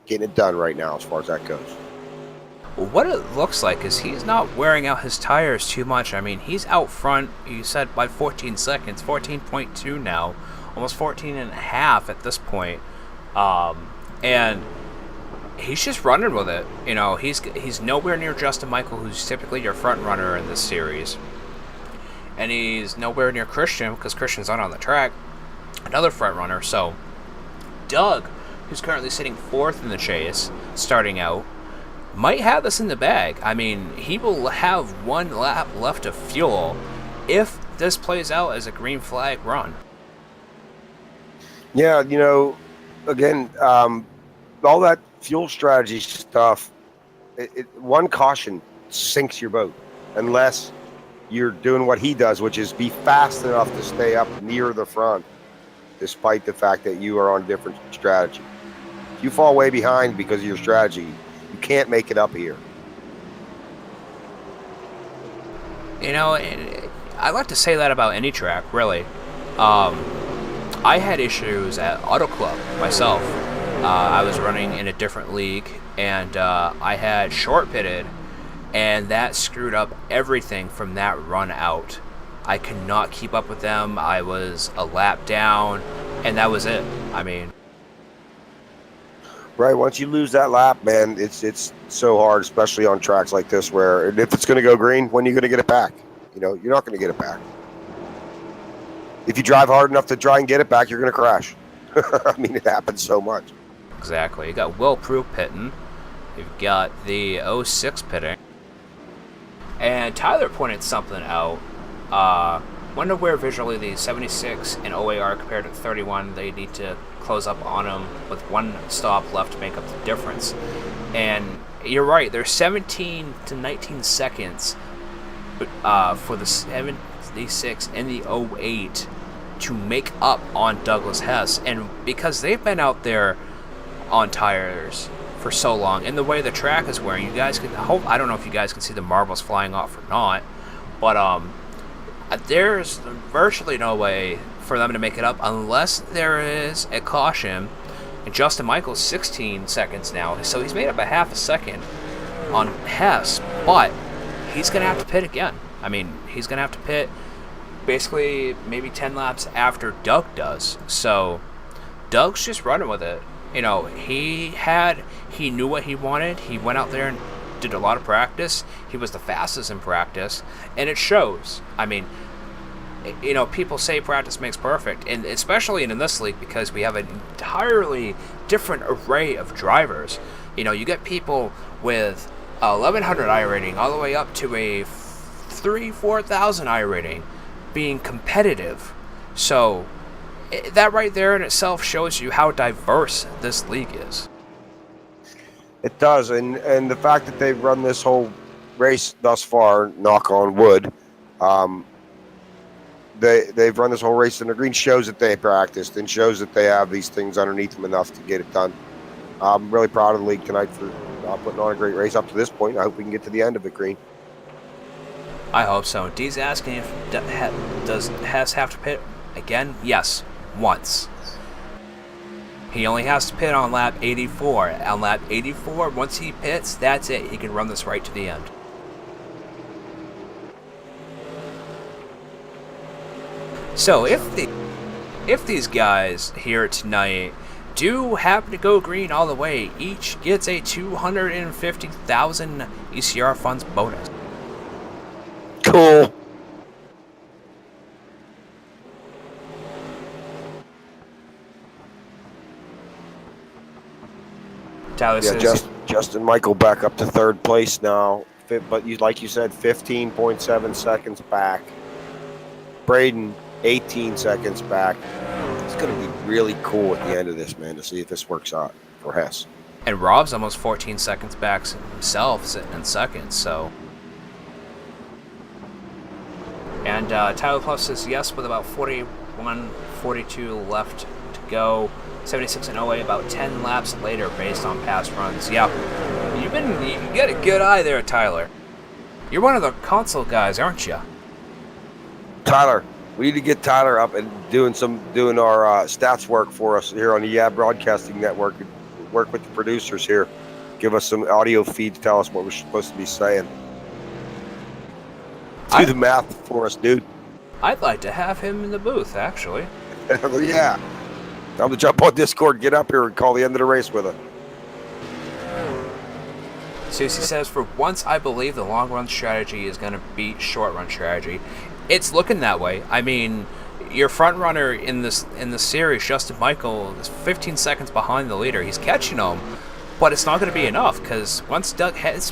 getting it done right now as far as that goes.
What it looks like is he's not wearing out his tires too much. I mean, he's out front, you said, by 14 seconds, 14.2 now, almost 14 and a half at this point. And he's just running with it. You know, he's nowhere near Justin Michael, who's typically your front runner in this series. And he's nowhere near Christian, because Christian's not on the track, another front runner. So Doug, who's currently sitting fourth in the chase, starting out, might have this in the bag. I mean, he will have one lap left of fuel if this plays out as a green flag run.
Yeah, you know, again, all that fuel strategy stuff, one caution sinks your boat unless you're doing what he does, which is be fast enough to stay up near the front, despite the fact that you are on a different strategy. If you fall way behind because of your strategy, you can't make it up here.
You know, I like to say that about any track, really. I had issues at Auto Club myself. I was running in a different league, and I had short pitted, and that screwed up everything from that run out. I could not keep up with them. I was a lap down, and that was it. I mean,
right, once you lose that lap, man, it's so hard, especially on tracks like this where if it's going to go green, when are you going to get it back? You know, you're not going to get it back. If you drive hard enough to try and get it back, you're going to crash. I mean, it happens so much.
Exactly. You got Will Proulx pitting. You've got the 06 pitting. And Tyler pointed something out. Wonder where visually the 76 and OA are compared to 31. They need to close up on them with one stop left to make up the difference. And you're right, there's 17 to 19 seconds for the 76 and the 08 to make up on Douglas Hess. And because they've been out there on tires for so long, and the way the track is wearing, you guys can hope, I don't know if you guys can see the marbles flying off or not, but there's virtually no way for them to make it up unless there is a caution. And Justin Michael's 16 seconds now, so he's made up a half a second on Hess, but he's going to have to pit again. I mean, he's going to have to pit basically maybe 10 laps after Doug does. So Doug's just running with it. You know, he knew what he wanted. He went out there and did a lot of practice. He was the fastest in practice, and it shows. I mean, you know, people say practice makes perfect, and especially in this league because we have an entirely different array of drivers. You know, you get people with 1100 I rating all the way up to a 4,000 I rating being competitive. So that right there in itself shows you how diverse this league is.
It does, and the fact that they've run this whole race thus far, knock on wood, they've run this whole race in the green shows that they practiced and shows that they have these things underneath them enough to get it done. I'm really proud of the league tonight for putting on a great race up to this point. I hope we can get to the end of it green.
I hope so. Dee's asking if does Hess have to pit again? Yes, once. He only has to pit on lap 84. On lap 84, once he pits, that's it. He can run this right to the end. So if these guys here tonight do happen to go green all the way, each gets a 250,000 ECR funds bonus.
Cool.
Tyler says,
Justin Michael back up to third place now. But like you said, 15.7 seconds back. Braden, 18 seconds back. It's going to be really cool at the end of this, man, to see if this works out for Hess.
and Rob's almost 14 seconds back himself, sitting in second, so. And Tyler Plus says yes with about 41, 42 left to go. 76 and 08, about 10 laps later based on past runs. Yeah, you got a good eye there, Tyler. You're one of the console guys, aren't you?
Tyler, we need to get Tyler up and doing our stats work for us here on the Broadcasting Network. Work with the producers here. Give us some audio feed to tell us what we're supposed to be saying. Do the math for us, dude.
I'd like to have him in the booth, actually.
Yeah. Time to jump on Discord, get up here, and call the end of the race with us.
Susie says, for once, I believe the long-run strategy is going to beat short-run strategy. It's looking that way. I mean, your front runner in the series, Justin Michael, is 15 seconds behind the leader. He's catching him, but it's not going to be enough because once Doug Hess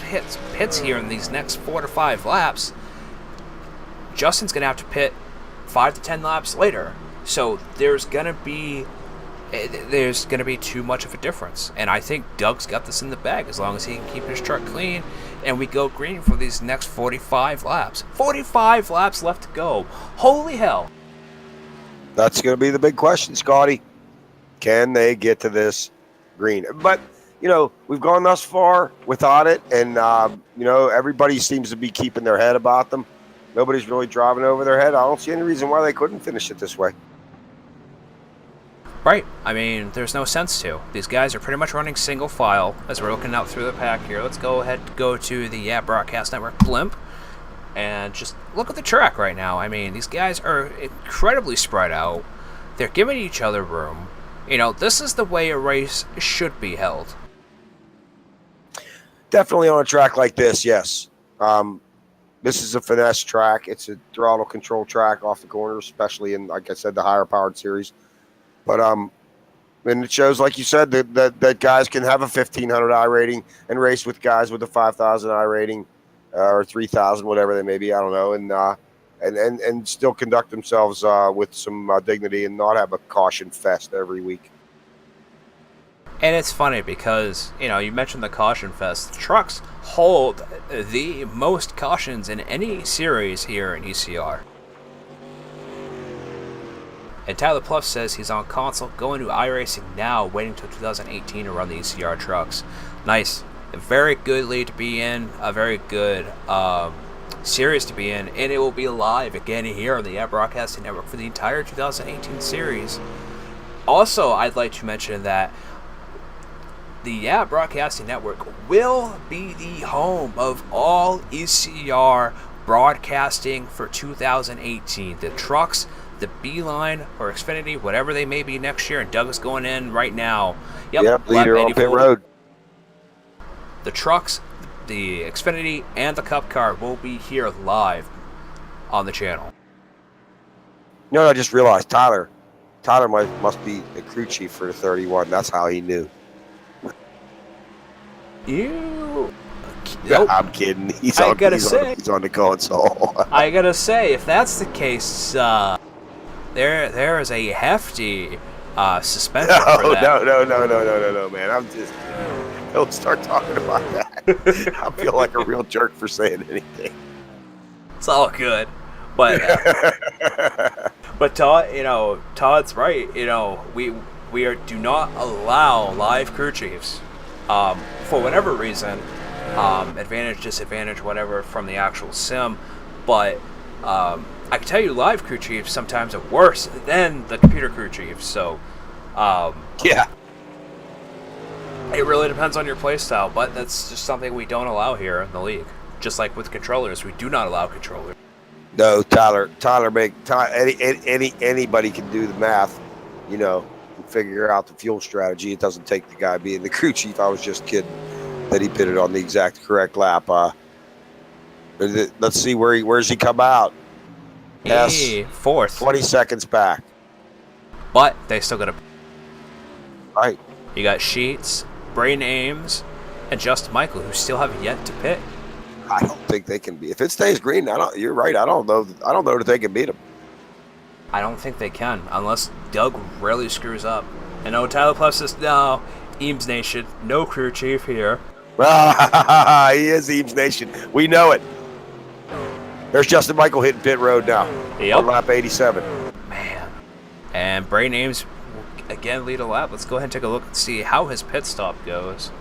pits here in these next 4 to 5 laps, Justin's going to have to pit 5 to 10 laps later. So there's going to be too much of a difference. And I think Doug's got this in the bag as long as he can keep his truck clean and we go green for these next 45 laps. 45 laps left to go. Holy hell.
That's going to be the big question, Scotty. Can they get to this green? But, we've gone thus far without it. And, everybody seems to be keeping their head about them. Nobody's really driving over their head. I don't see any reason why they couldn't finish it this way.
Right. I mean, there's no sense to. These guys are pretty much running single file as we're looking out through the pack here. Let's go ahead and go to the Broadcast Network blimp and just look at the track right now. I mean, these guys are incredibly spread out. They're giving each other room. This is the way a race should be held.
Definitely on a track like this, yes. This is a finesse track. It's a throttle control track off the corner, especially in, like I said, the higher powered series. But and it shows, like you said, that guys can have a 1,500 I rating and race with guys with a 5,000 I rating or 3,000, whatever they may be. I don't know, and still conduct themselves with some dignity and not have a caution fest every week.
And it's funny because, you mentioned the caution fest. The trucks hold the most cautions in any series here in ECR. And Tyler Pluff says he's on console, going to iRacing now, waiting until 2018 to run the ECR trucks. Nice. A very good lead to be in, a very good series to be in, and it will be live again here on the Broadcasting Network for the entire 2018 series. Also, I'd like to mention that the Broadcasting Network will be the home of all ECR broadcasting for 2018. The trucks, the Beeline or Xfinity, whatever they may be next year, and Doug is going in right now.
Yep, leader on pit road.
The trucks, the Xfinity, and the Cup car will be here live on the channel.
I just realized Tyler must be the crew chief for the 31. That's how he knew.
You.
Nope. I'm kidding. He's on the console.
I gotta say, if that's the case, there is a hefty suspension for that.
No, man. I'm just don't start talking about that. I feel like a real jerk for saying anything.
It's all good, but but Todd, Todd's right. We do not allow live crew chiefs for whatever reason. Advantage, disadvantage, whatever from the actual sim, but I can tell you live crew chiefs sometimes are worse than the computer crew chiefs, so
yeah,
it really depends on your playstyle, but that's just something we don't allow here in the league. Just like with controllers, we do not allow controllers.
No, anybody can do the math, and figure out the fuel strategy. It doesn't take the guy being the crew chief. I was just kidding that he pitted on the exact correct lap. Let's see where's he come out.
Hess, fourth,
20 seconds back.
But they still got to.
Right.
You got Sheets, Braden Ames and Justin Michael, who still have yet to pit.
I don't think they can be. If it stays green, you're right. I don't know that they can beat them.
I don't think they can, unless Doug really screws up. And no, Tyler Plus says, no, Eames Nation, no crew chief here.
He is Eames Nation. We know it. There's Justin Michael hitting pit road now.
Yep.
On lap 87.
Man. And Braden Ames will again lead a lap. Let's go ahead and take a look and see how his pit stop goes.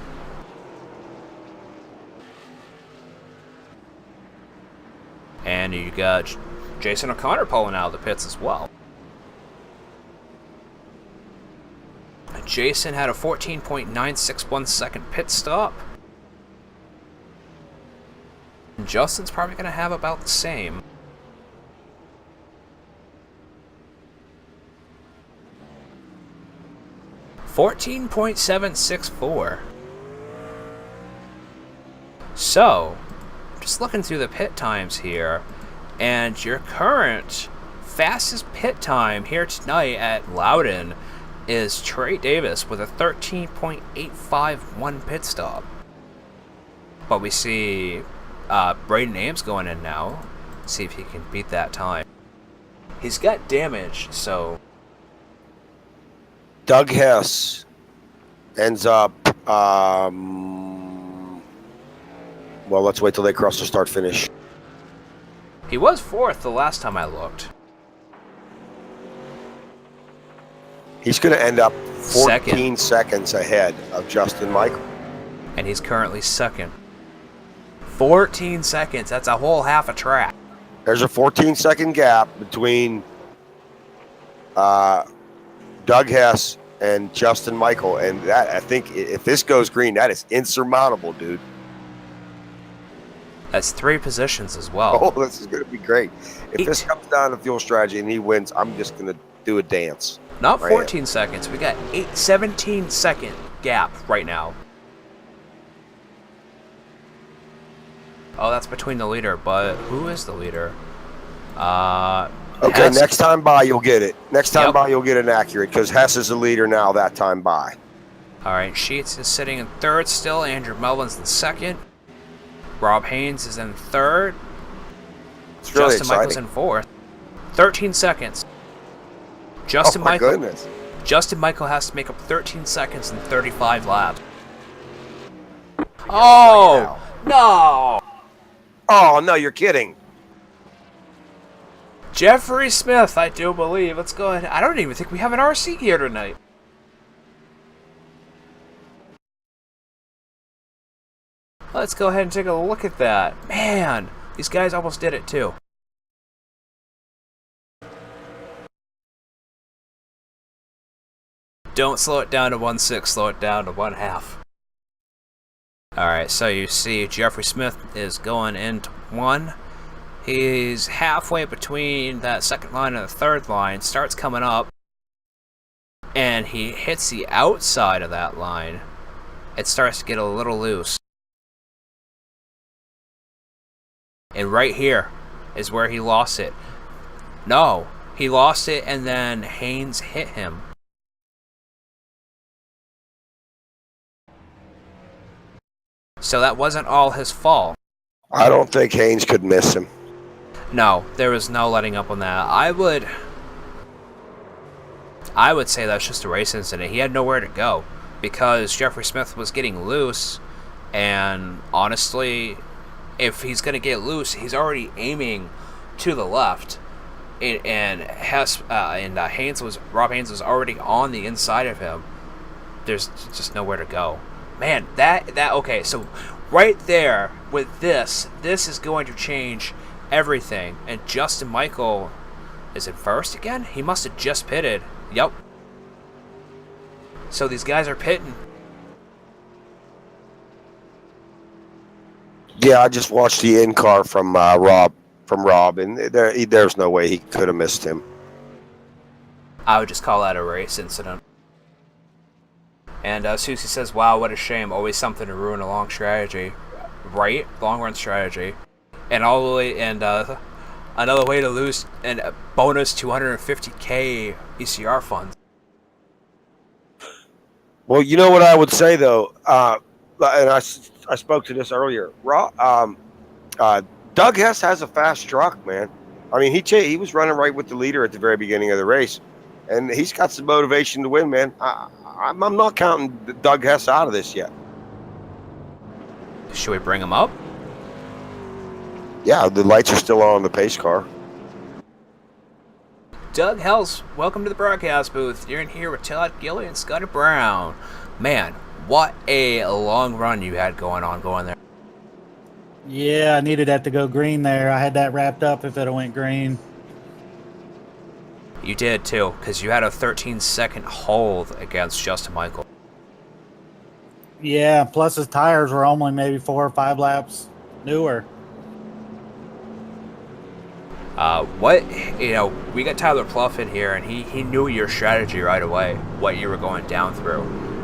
And you got Jason O'Connor pulling out of the pits as well. Jason had a 14.961 second pit stop. And Justin's probably going to have about the same. .764. So, just looking through the pit times here, and your current fastest pit time here tonight at Loudon is Trey Davis with a 13.851 pit stop. But we see Braden Ames going in now. See if he can beat that time. He's got damage, so...
Doug Hess ends up... well, let's wait till they cross the start-finish.
He was fourth the last time I looked.
He's going to end up 14 seconds ahead of Justin Michael.
And he's currently second. 14 seconds. That's a whole half a track.
There's a 14-second gap between Doug Hess and Justin Michael. And that, I think, if this goes green, that is insurmountable, dude.
That's 3 positions as well.
Oh, this is going to be great. If this comes down to fuel strategy and he wins, I'm just going to do a dance.
Not 14 seconds. We got 17-second gap right now. Oh, that's between the leader, but who is the leader?
Okay,
Hess.
next time by you'll get it. Next time by you'll get it accurate because Hess is the leader now that time by.
All right, Sheets is sitting in third still. Andrew Melvin's in second. Rob Haynes is in third.
It's really
Justin Michael's in fourth. 13 seconds. Justin Michael.
Goodness.
Justin Michael has to make up 13 seconds in 35 laps. Oh no!
Oh no, you're kidding.
Jeffrey Smith, I do believe. Let's go ahead. I don't even think we have an RC here tonight. Let's go ahead and take a look at that. Man, these guys almost did it too. Don't slow it down to 1/6, slow it down to 1/2. Alright, so you see Jeffrey Smith is going into 1. He's halfway between that second line and the third line, starts coming up, and he hits the outside of that line. It starts to get a little loose. And right here is where he lost it. No, he lost it and then Haynes hit him. So that wasn't all his fault.
I don't think Haynes could miss him.
No, there was no letting up on that. I would say that's just a race incident. He had nowhere to go because Jeffrey Smith was getting loose, and honestly, if he's going to get loose, he's already aiming to the left, and Rob Haynes was already on the inside of him. There's just nowhere to go. Man, okay, so right there with this is going to change everything. And Justin Michael is in first again? He must have just pitted. Yep. So these guys are pitting.
Yeah, I just watched the in-car from Rob, and there's no way he could have missed him.
I would just call that a race incident. And Susie says, wow, what a shame. Always something to ruin a long strategy. Right? Long-run strategy. And all the way, and another way to lose and a bonus 250K ECR funds.
Well, you know what I would say though, and I spoke to this earlier. Doug Hess has a fast truck, man. I mean, he was running right with the leader at the very beginning of the race, and he's got some motivation to win, man. I'm not counting Doug Hess out of this yet.
Should we bring him up?
Yeah, the lights are still on the pace car.
Doug Hess, welcome to the broadcast booth. You're in here with Todd, Gillie, and Scotty Brown. Man, what a long run you had going there.
Yeah, I needed that to go green there. I had that wrapped up if it went green.
You did too, because you had a 13-second hold against Justin Michael.
Yeah, plus his tires were only maybe 4 or 5 laps newer.
We got Tyler Proulx in here, and he knew your strategy right away, what you were going down through.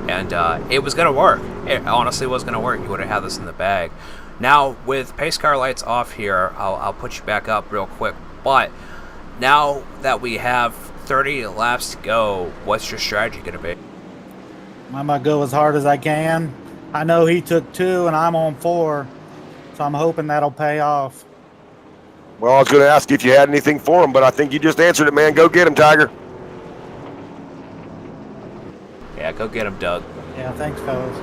And it was going to work. It honestly was going to work. You would have had this in the bag. Now, with pace car lights off here, I'll put you back up real quick. But now that we have 30 laps to go, what's your strategy going to be?
I'm going to go as hard as I can. I know he took 2 and I'm on 4, so I'm hoping that'll pay off.
Well, I was going to ask if you had anything for him, but I think you just answered it, man. Go get him, Tiger.
Yeah, go get him, Doug.
Yeah, thanks, fellas.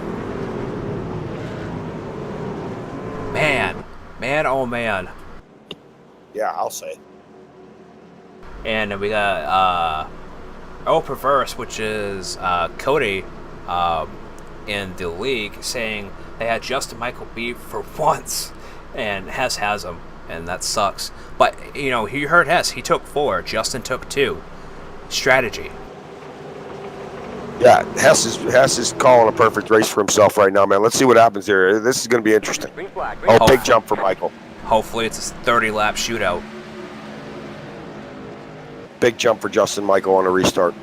Man, oh man.
Yeah, I'll say.
And we got Perverse, which is Cody in the league, saying they had Justin Michael beat for once, and Hess has him, and that sucks. But, he heard Hess. He took 4. Justin took 2. Strategy.
Yeah, Hess is calling a perfect race for himself right now, man. Let's see what happens here. This is going to be interesting.
Green flag.
Big jump for Michael.
Hopefully it's a 30-lap shootout.
Big jump for Justin Michael on a restart.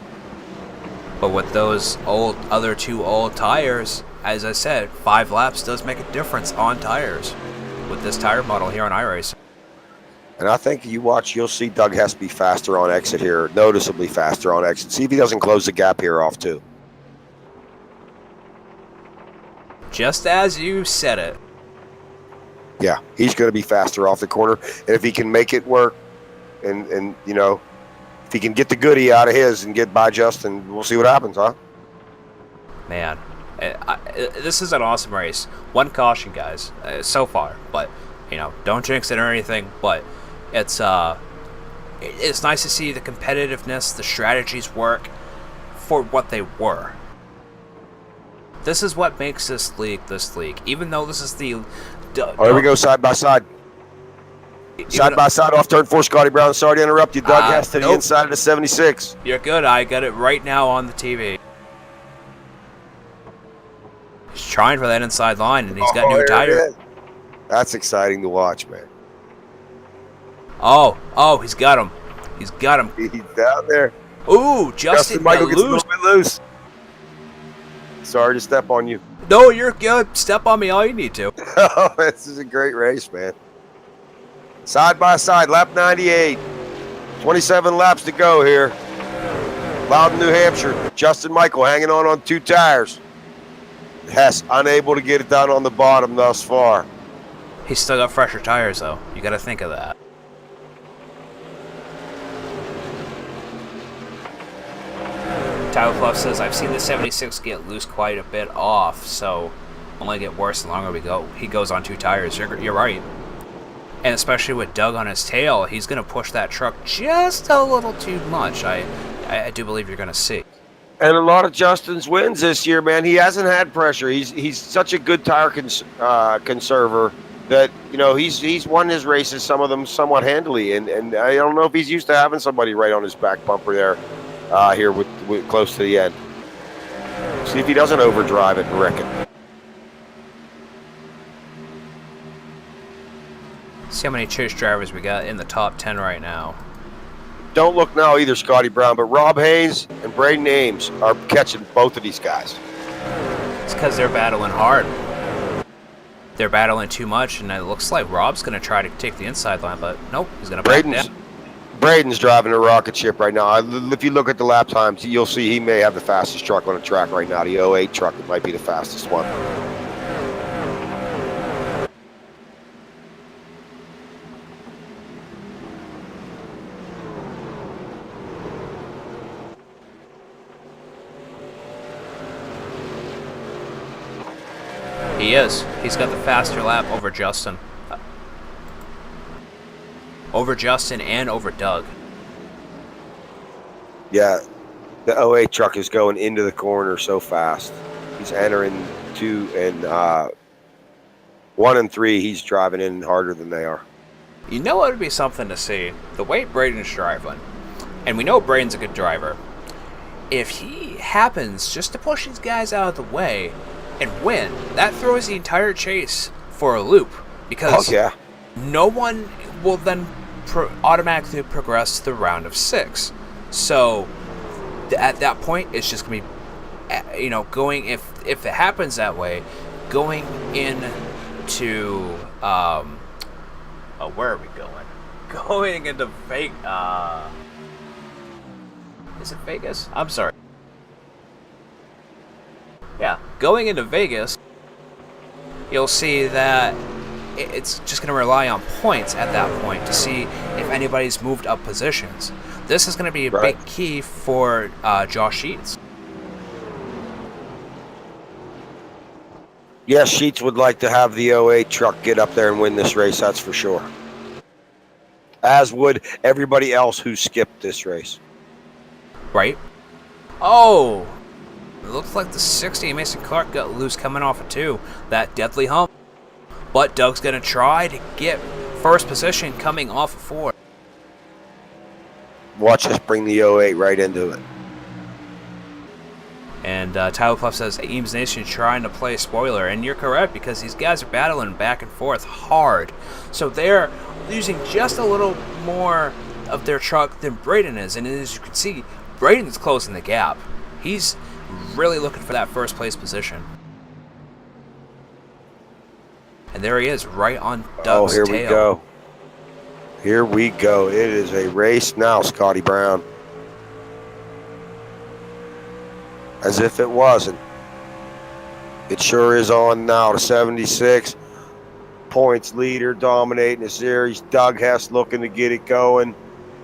But with those other 2 old tires, as I said, 5 laps does make a difference on tires with this tire model here on iRacing.
And I think you'll see Doug Hess be faster on exit here, noticeably faster on exit. See if he doesn't close the gap here off too.
Just as you said it.
Yeah, he's going to be faster off the corner. And if he can make it work, and if he can get the goodie out of his and get by Justin, we'll see what happens, huh?
Man, this is an awesome race. One caution, guys, so far. But, don't jinx it or anything. But it's nice to see the competitiveness, the strategies work for what they were. This is what makes this league. Even though this is the...
here we go, side by side. Side by side off turn 4, Scotty Brown. Sorry to interrupt you. Doug Hess to the inside of the 76.
You're good. I got it right now on the TV. He's trying for that inside line, and he's got new tires.
That's exciting to watch, man.
Oh, he's got him. He's down
there.
Ooh, Justin
Michael
got
gets a little bit loose. Sorry to step on you.
No, you're good. Step on me all you need to.
Oh, this is a great race, man. Side by side, lap 98. 27 laps to go here. Loudon, New Hampshire. Justin Michael hanging on 2 tires. Hess unable to get it down on the bottom thus far.
He's still got fresher tires, though. You got to think of that. Tyler Proulx says, I've seen the 76 get loose quite a bit off, so only get worse the longer we go. He goes on 2 tires. You're right. And especially with Doug on his tail, he's going to push that truck just a little too much. I do believe you're going to see.
And a lot of Justin's wins this year, man. He hasn't had pressure. He's such a good tire conserver that he's won his races, some of them somewhat handily. And I don't know if he's used to having somebody right on his back bumper there here with close to the end. See if he doesn't overdrive it and wreck it.
See how many chase drivers we got in the top 10 right now.
Don't look now either, Scotty Brown, but Rob Hayes and Braden Ames are catching both of these guys.
It's because they're battling hard. They're battling too much, and it looks like Rob's going to try to take the inside line, but nope, he's going to back down.
Braden's driving a rocket ship right now. If you look at the lap times, you'll see he may have the fastest truck on the track right now. The 08 truck, it might be the fastest one.
He is. He's got the faster lap over Justin. Over Justin and over Doug.
Yeah, the 08 truck is going into the corner so fast. He's entering 2 and 1 and 3. He's driving in harder than they are.
You know what would be something to see? The way Braden's driving, and we know Braden's a good driver. If he happens just to push these guys out of the way and win, that throws the entire chase for a loop, because no one will then automatically progress to the round of 6. So at that point, it's just gonna be, going, if it happens that way, going into where are we going? Going into Vegas. Is it Vegas? I'm sorry. Yeah, going into Vegas, you'll see that it's just going to rely on points at that point to see if anybody's moved up positions. This is going to be a big key for Josh Sheets.
Yes, Sheets would like to have the 08 truck get up there and win this race, that's for sure. As would everybody else who skipped this race.
Right? Oh! It looks like the 60 Mason Clark got loose coming off of 2. That deadly hump. But Doug's going to try to get first position coming off of 4.
Watch us bring the 08 right into it.
And Tyler Pluff says, Eames Nation trying to play spoiler. And you're correct, because these guys are battling back and forth hard. So they're using just a little more of their truck than Braden is. And as you can see, Braden's closing the gap. He's really looking for that first place position. And there he is, right on Doug's tail.
Oh, here we go. Here we go. It is a race now, Scotty Brown. As if it wasn't. It sure is on now to 76. Points leader dominating the series. Doug Hess looking to get it going.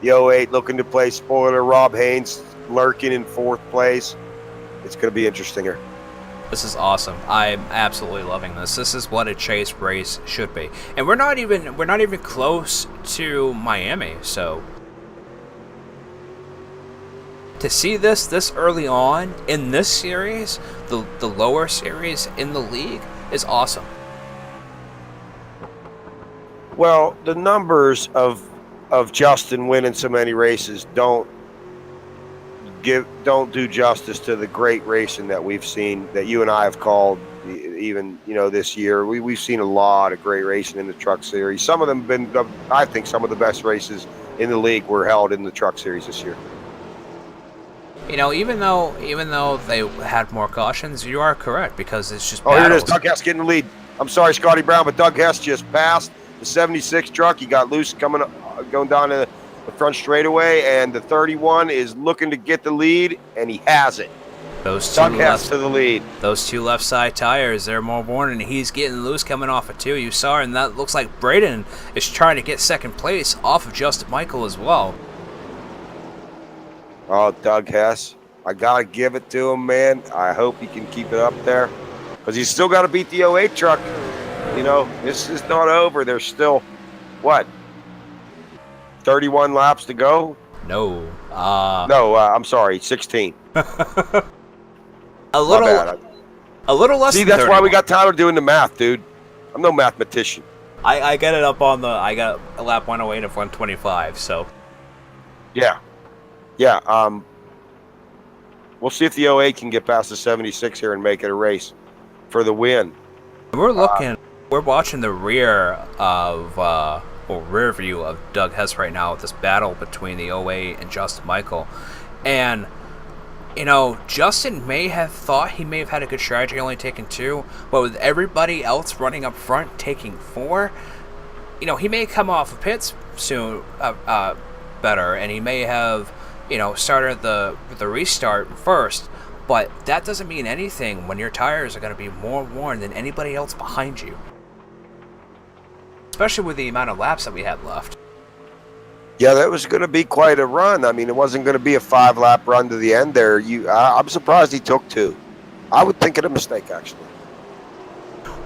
The 08 looking to play spoiler. Rob Haynes lurking in 4th place. It's going to be interesting here.
This is awesome. I'm absolutely loving this. This is what a chase race should be. And we're not even close to Miami, so to see this early on in this series, the lower series in the league, is awesome.
Well, the numbers of Justin winning so many races don't do justice to the great racing that we've seen, that you and I have called, even this year. We've seen a lot of great racing in the truck series. Some of them have been, I think, some of the best races in the league were held in the truck series this year.
Even though they had more cautions, you are correct, because it's just
here it is. Doug Hess getting the lead. I'm sorry, Scotty Brown, but Doug Hess just passed the 76 truck. He got loose going down to the front straightaway, and the 31 is looking to get the lead, and he has it. Doug Hess to the lead.
Those 2 left side tires, they're more warning. He's getting loose coming off of 2. You saw, and that looks like Braden is trying to get second place off of Justin Michael as well.
Oh, Doug Hess. I got to give it to him, man. I hope he can keep it up there, because he's still got to beat the 08 truck. This is not over. There's still, 31 laps to go?
No.
No, I'm sorry, 16.
a little less.
See,
than
that's
31.
why we got Tyler doing the math, dude. I'm no mathematician.
I got it up on I got a lap 108 of 125, so.
Yeah. We'll see if the 08 can get past the 76 here and make it a race for the win.
We're watching the rear view of Doug Hess right now with this battle between the 08 and Justin Michael. And, Justin may have thought he may have had a good strategy only taking 2, but with everybody else running up front taking 4, he may come off of pits soon, better, and he may have, started the restart first, but that doesn't mean anything when your tires are going to be more worn than anybody else behind you. Especially with the amount of laps that we had left.
Yeah, that was going to be quite a run. I mean, it wasn't going to be a 5-lap run to the end there. I'm surprised he took 2. I would think it a mistake, actually.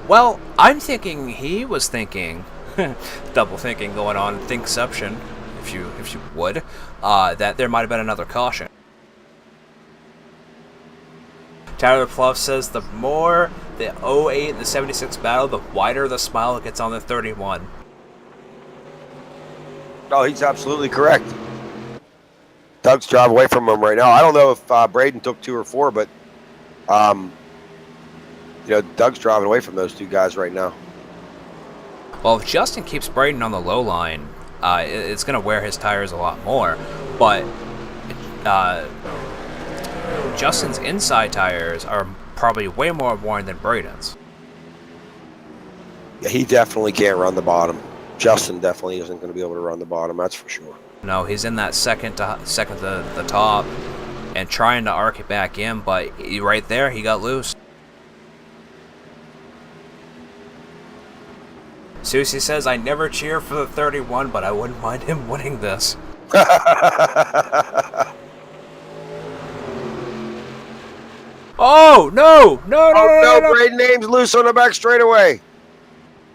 Well, I'm thinking he was thinking, double thinking going on, thinkception, if you would, that there might have been another caution. Tyler Pluff says the more the 08 and the 76 battle, the wider the smile gets on the 31.
No, he's absolutely correct. Doug's driving away from him right now. I don't know if Braden took 2 or 4, but Doug's driving away from those 2 guys right now.
Well, if Justin keeps Braden on the low line, it's going to wear his tires a lot more. But Justin's inside tires are probably way more worn than Braden's.
Yeah, he definitely can't run the bottom. Justin definitely isn't going to be able to run the bottom, that's for sure.
No, he's in that second to the top and trying to arc it back in, but right there, he got loose. Susie says, I never cheer for the 31, but I wouldn't mind him winning this. Oh, no! No!
Braden Ames loose on the back straightaway.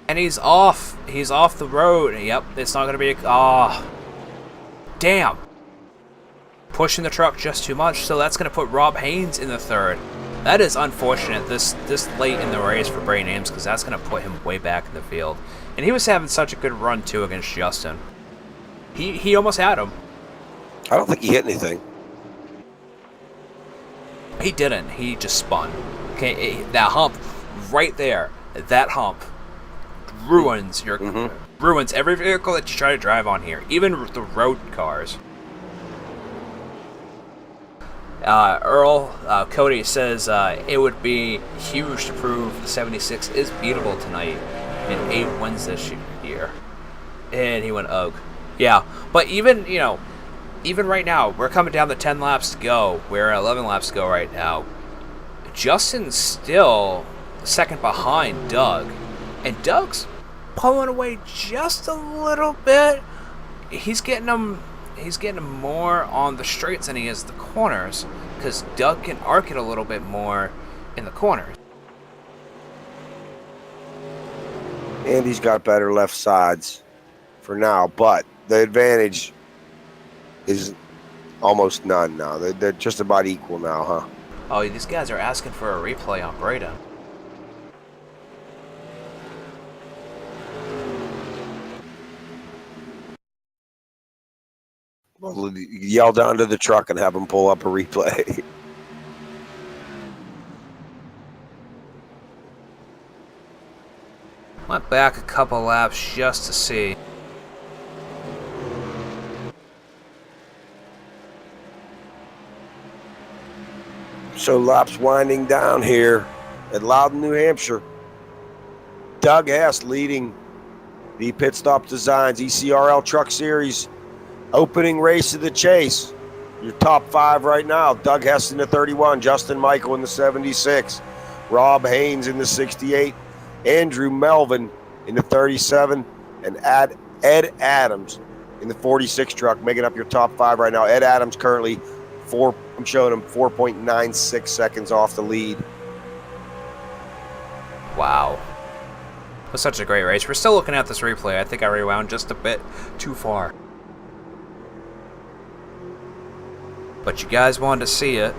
And he's off. He's off the road. Yep, it's not going to be damn. Pushing the truck just too much, so that's going to put Rob Haynes in the 3rd. That is unfortunate this late in the race for Braden Ames, because that's going to put him way back in the field. And he was having such a good run, too, against Justin. He almost had him.
I don't think he hit anything.
He didn't. He just spun. Okay, that hump right there, that hump ruins ruins every vehicle that you try to drive on here, even the road cars. Cody says it would be huge to prove the 76 is beatable tonight, and Abe wins this year. And he went, ugh. Yeah, but even right now, we're coming down to 10 laps to go. We're at 11 laps to go right now. Justin's still second behind Doug, and Doug's pulling away just a little bit. He's getting him more on the straights than he is the corners, because Doug can arc it a little bit more in the corners.
And he's got better left sides for now, but the advantage is almost none now. They're just about equal now, huh?
Oh, these guys are asking for a replay on Braden.
Well, yell down to the truck and have them pull up a replay.
Went back a couple laps just to see.
So laps winding down here at Loudon, New Hampshire. Doug Hess leading the Pit Stop Designs ECRL Truck Series opening race of the chase. Your top 5 right now: Doug Hess in the 31, Justin Michael in the 76, Rob Haynes in the 68, Andrew Melvin in the 37, and Ed Adams in the 46 truck, making up your top 5 right now. Ed Adams currently I'm showing him 4.96 seconds off the lead.
Wow. It was such a great race. We're still looking at this replay. I think I rewound just a bit too far. But you guys wanted to see it.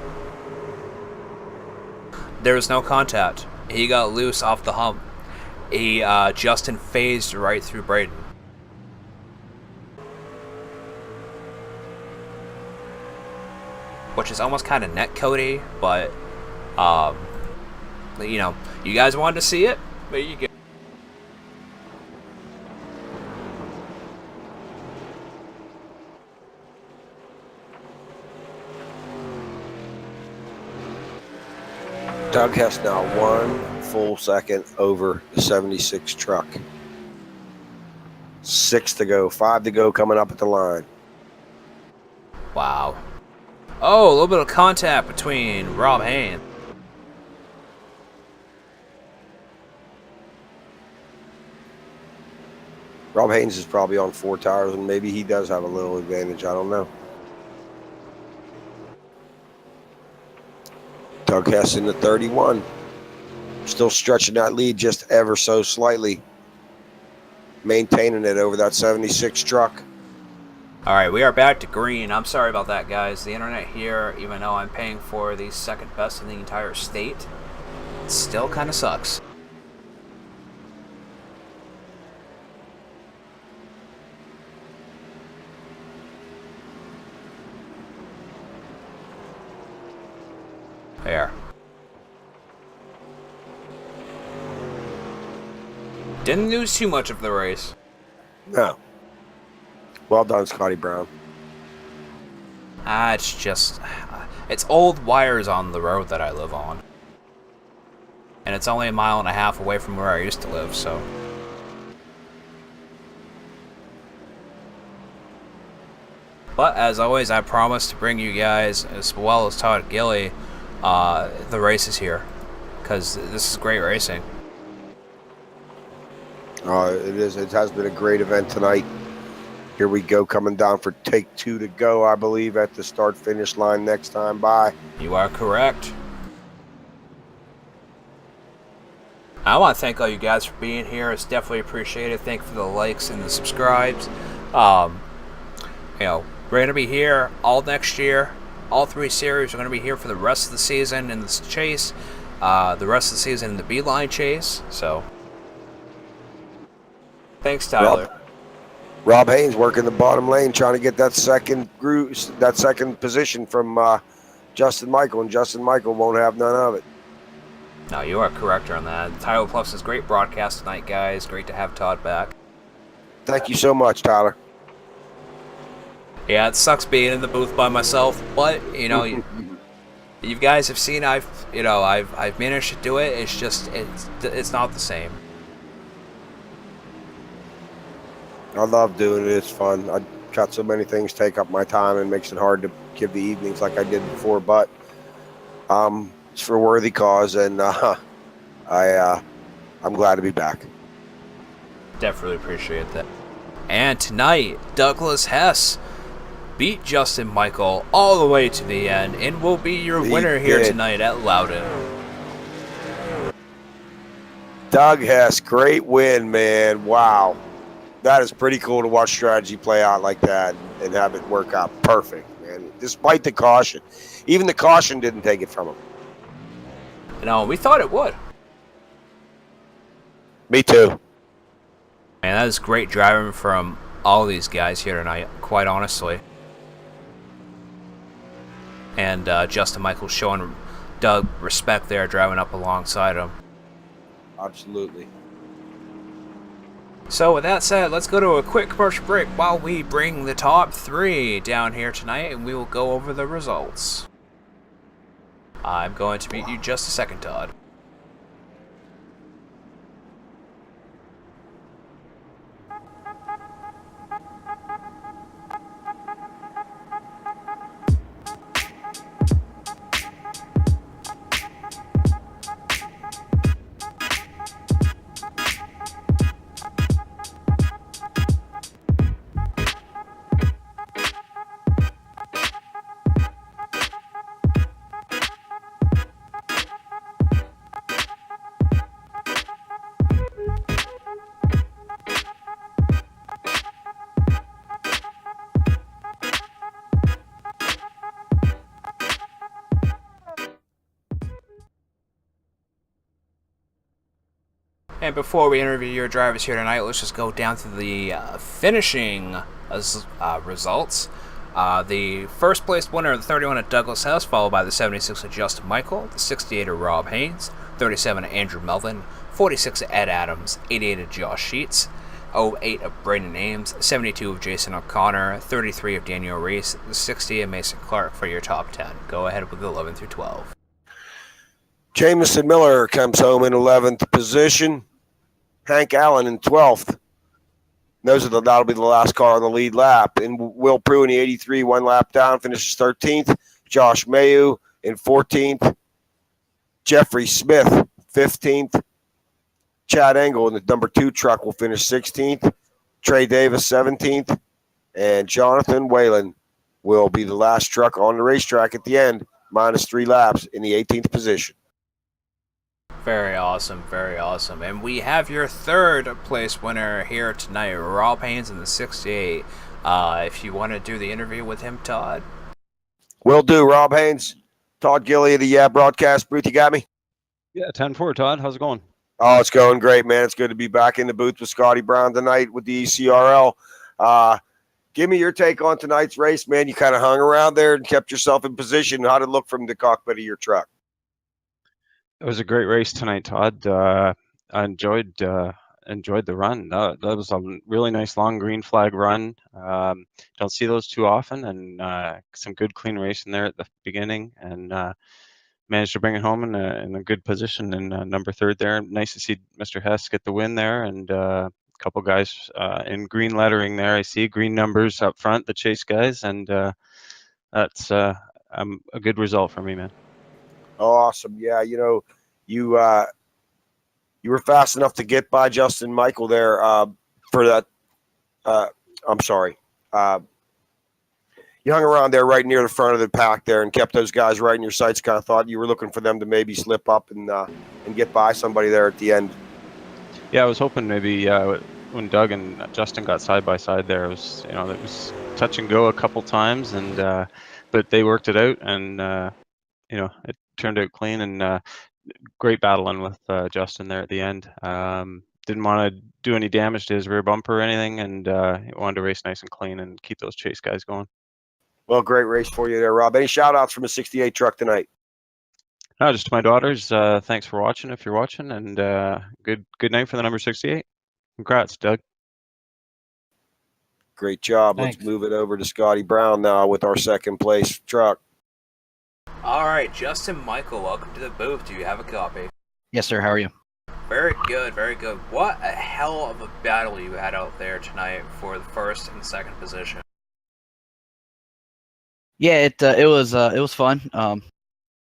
There was no contact. He got loose off the hump. Justin phased right through Braden. Which is almost kind of net Cody, but you guys wanted to see it. There you go.
Doug Hess now 1 full second over the 76 truck. 6 to go, 5 to go coming up at the line.
Oh, a little bit of contact between Rob Haynes.
Rob Haynes is probably on 4 tires, and maybe he does have a little advantage. I don't know. Doug Hess in the 31. Still stretching that lead just ever so slightly. Maintaining it over that 76 truck.
All right, we are back to green. I'm sorry about that, guys. The internet here, even though I'm paying for the second best in the entire state, it still kind of sucks. There. Didn't lose too much of the race.
No. Well done, Scotty Brown.
It's just... It's old wires on the road that I live on. And it's only 1.5 miles away from where I used to live, so... But, as always, I promise to bring you guys, as well as Todd and Gillie, the races here. Because this is great racing.
It is. It has been a great event tonight. Here we go, coming down for take 2 to go, I believe, at the start-finish line next time by.
You are correct. I want to thank all you guys for being here. It's definitely appreciated. Thank you for the likes and the subscribes. You know, we're going to be here all next year. All 3 series are going to be here for the rest of the season in this chase. The rest of the season in the B-line chase. So, thanks, Tyler.
Rob Haynes working the bottom lane, trying to get that second position from Justin Michael, and Justin Michael won't have none of it.
No, you are correct on that. Tyler Plus is great broadcast tonight, guys. Great to have Todd back.
Thank you so much, Tyler.
Yeah, it sucks being in the booth by myself, but you know, you guys have seen I've managed to do it. It's just it's not the same.
I love doing it. It's fun. I got so many things take up my time and makes it hard to give the evenings like I did before. But it's for a worthy cause, and I'm glad to be back.
Definitely appreciate that. And tonight, Douglas Hess beat Justin Michael all the way to the end, and will be your winner here tonight at Loudon.
Doug Hess, great win, man. Wow. That is pretty cool to watch strategy play out like that and have it work out perfect, man. Despite the caution. Even the caution didn't take it from him.
No, we thought it would.
Me too.
Man, that is great driving from all these guys here tonight, quite honestly. And Justin Michael showing Doug respect there, driving up alongside him.
Absolutely.
So with that said, let's go to a quick commercial break while we bring the top 3 down here tonight, and we will go over the results. I'm going to meet you just a second, Todd. And before we interview your drivers here tonight, let's just go down to the finishing results. The first place winner of the 31 at Douglas Hess, followed by the 76 of Justin Michael, the 68 of Rob Haynes, 37 of Andrew Melvin, 46 of Ed Adams, 88 of Josh Sheets, 08 of Brandon Ames, 72 of Jason O'Connor, 33 of Daniel Reese, 60 of Mason Clark for your top 10. Go ahead with 11 through 12.
Jamison Miller comes home in 11th position. Hank Allen in 12th. That'll be the last car on the lead lap. And Will Proulx in the 83, 1 lap down, finishes 13th. Josh Mayu in 14th. Jeffrey Smith, 15th. Chad Engel in the number 2 truck will finish 16th. Trey Davis, 17th. And Jonathan Whalen will be the last truck on the racetrack at the end, minus 3 laps in the 18th position.
Very awesome, very awesome. And we have your third place winner here tonight, Rob Haynes in the 68. If you want to do the interview with him, Todd.
Will do, Rob Haynes. Todd Gillie of the broadcast booth. You got me?
Yeah, 10-4, Todd. How's it going?
Oh, it's going great, man. It's good to be back in the booth with Scotty Brown tonight with the ECRL. Give me your take on tonight's race, man. You kind of hung around there and kept yourself in position. How did it look from the cockpit of your truck?
It was a great race tonight, Todd. I enjoyed the run. That was a really nice long green flag run. Don't see those too often, and some good clean racing there at the beginning, and managed to bring it home in a good position in number 3 there. Nice to see Mr. Hess get the win there, and a couple guys in green lettering there. I see green numbers up front, the chase guys, and that's a good result for me, man.
Oh, awesome. Yeah, you were fast enough to get by Justin Michael there for that. I'm sorry. You hung around there right near the front of the pack there and kept those guys right in your sights. Kind of thought you were looking for them to maybe slip up and get by somebody there at the end.
Yeah, I was hoping maybe when Doug and Justin got side by side there, it was touch and go a couple times, and but they worked it out, and it turned out clean, and great battling with Justin there at the end. Didn't want to do any damage to his rear bumper or anything, and wanted to race nice and clean and keep those chase guys going.
Well, great race for you there, Rob. Any shout-outs from a 68 truck tonight?
No, just to my daughters. Thanks for watching if you're watching, and good night for the number 68. Congrats, Doug.
Great job.
Thanks.
Let's move it over to Scotty Brown now with our second place truck.
All right, Justin Michael, welcome to the booth. Do you have a copy?
Yes, sir. How are you?
Very good, very good. What a hell of a battle you had out there tonight for the first and second position.
Yeah, it was fun.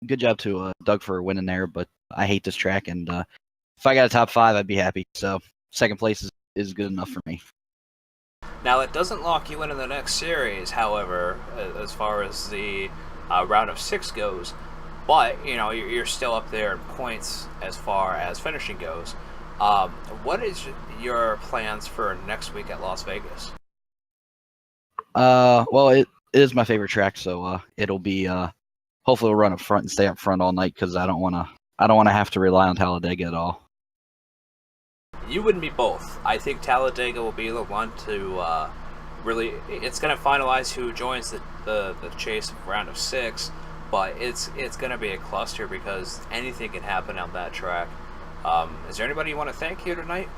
Good job to Doug for winning there, but I hate this track, and if I got a top 5, I'd be happy. So second place is good enough for me.
Now, it doesn't lock you into the next series, however, as far as the round of 6 goes, but you're still up there in points as far as finishing goes. What is your plans for next week at Las Vegas?
Well, it is my favorite track, so it'll be hopefully we'll run up front and stay up front all night, because I don't want to have to rely on Talladega at all.
You wouldn't be both. I think Talladega will be the one to really. It's going to finalize who joins the chase of round of 6, but it's going to be a cluster because anything can happen on that track. Is there anybody you want to thank here tonight?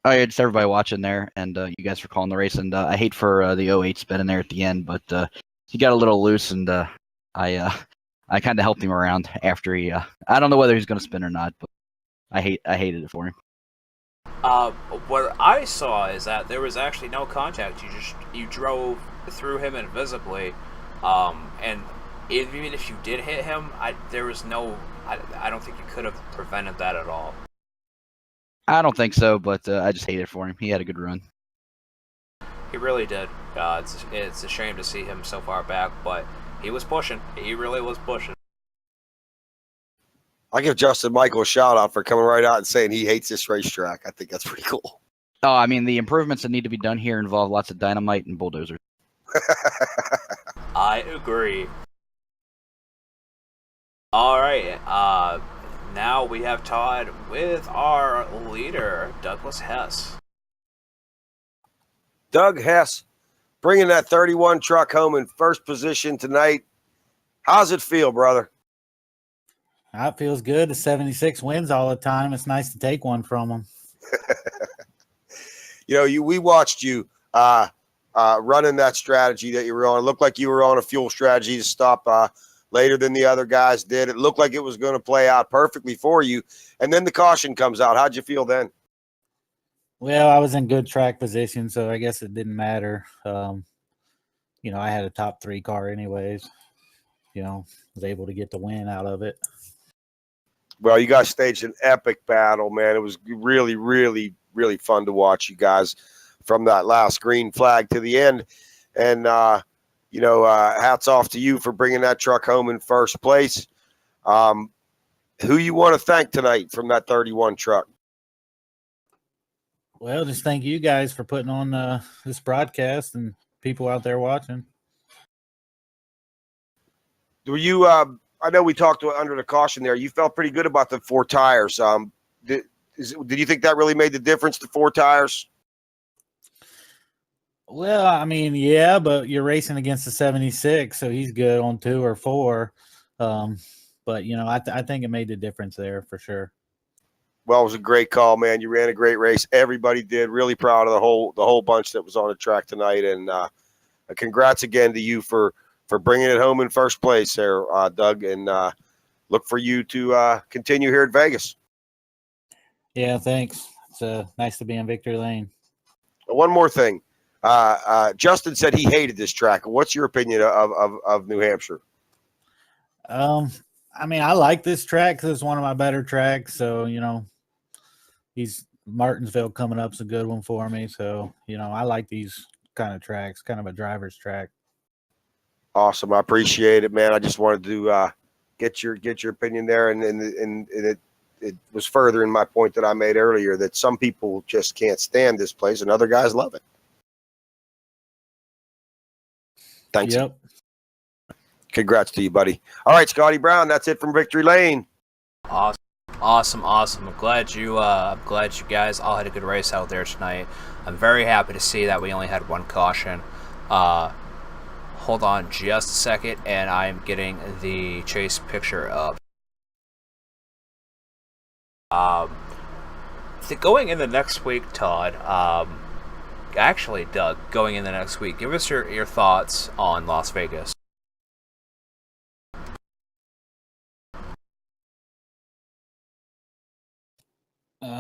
Oh yeah, just everybody watching there, and you guys for calling the race. And I hate for the 08 spinning there at the end, but he got a little loose, and I kind of helped him around after he. I don't know whether he's going to spin or not, but I hated it for him.
What I saw is that there was actually no contact. You drove through him invisibly, and even if you did hit him, I don't think you could have prevented that at all.
I don't think so, but I just hate it for him. He had a good run.
He really did. It's a shame to see him so far back, but he was pushing. He really was pushing.
I give Justin Michael a shout out for coming right out and saying he hates this racetrack. I think that's pretty cool.
Oh, I mean, the improvements that need to be done here involve lots of dynamite and bulldozers.
I agree. All right. Now we have Todd with our leader, Douglas Hess.
Doug Hess bringing that 31 truck home in first position tonight. How's it feel, brother?
It feels good. The 76 wins all the time. It's nice to take one from them.
We watched you running that strategy that you were on. It looked like you were on a fuel strategy to stop later than the other guys did. It looked like it was going to play out perfectly for you. And then the caution comes out. How'd you feel then?
Well, I was in good track position, so I guess it didn't matter. I had a top 3 car anyways. was able to get the win out of it.
Well, you guys staged an epic battle, man. It was really, really, really fun to watch you guys from that last green flag to the end. And, hats off to you for bringing that truck home in first place. Who you want to thank tonight from that 31 truck?
Well, just thank you guys for putting on this broadcast and people out there watching.
Were you, I know we talked under the caution there. You felt pretty good about the 4 tires. Did you think that really made the difference, the 4 tires?
Well, I mean, yeah, but you're racing against the 76, so he's good on 2 or 4. But, I think it made the difference there for sure.
Well, it was a great call, man. You ran a great race. Everybody did. Really proud of the whole bunch that was on the track tonight. And congrats again to you for bringing it home in first place there, Doug. And look for you to continue here at Vegas.
Yeah, thanks. It's nice to be in Victory Lane.
One more thing. Justin said he hated this track. What's your opinion of New Hampshire?
I mean, I like this track because it's one of my better tracks. So, Martinsville coming up's a good one for me. So, I like these kind of tracks, kind of a driver's track.
Awesome. I appreciate it, man. I just wanted to get your opinion there. And it was furthering my point that I made earlier that some people just can't stand this place and other guys love it. Thanks.
Yep.
Congrats to you, buddy. All right, Scotty Brown, that's it from Victory Lane.
Awesome. I'm glad you guys all had a good race out there tonight. I'm very happy to see that we only had 1 caution. Hold on just a second, and I'm getting the chase picture up. Going in the next week, Todd. Actually, Doug, going in the next week, give us your thoughts on Las Vegas.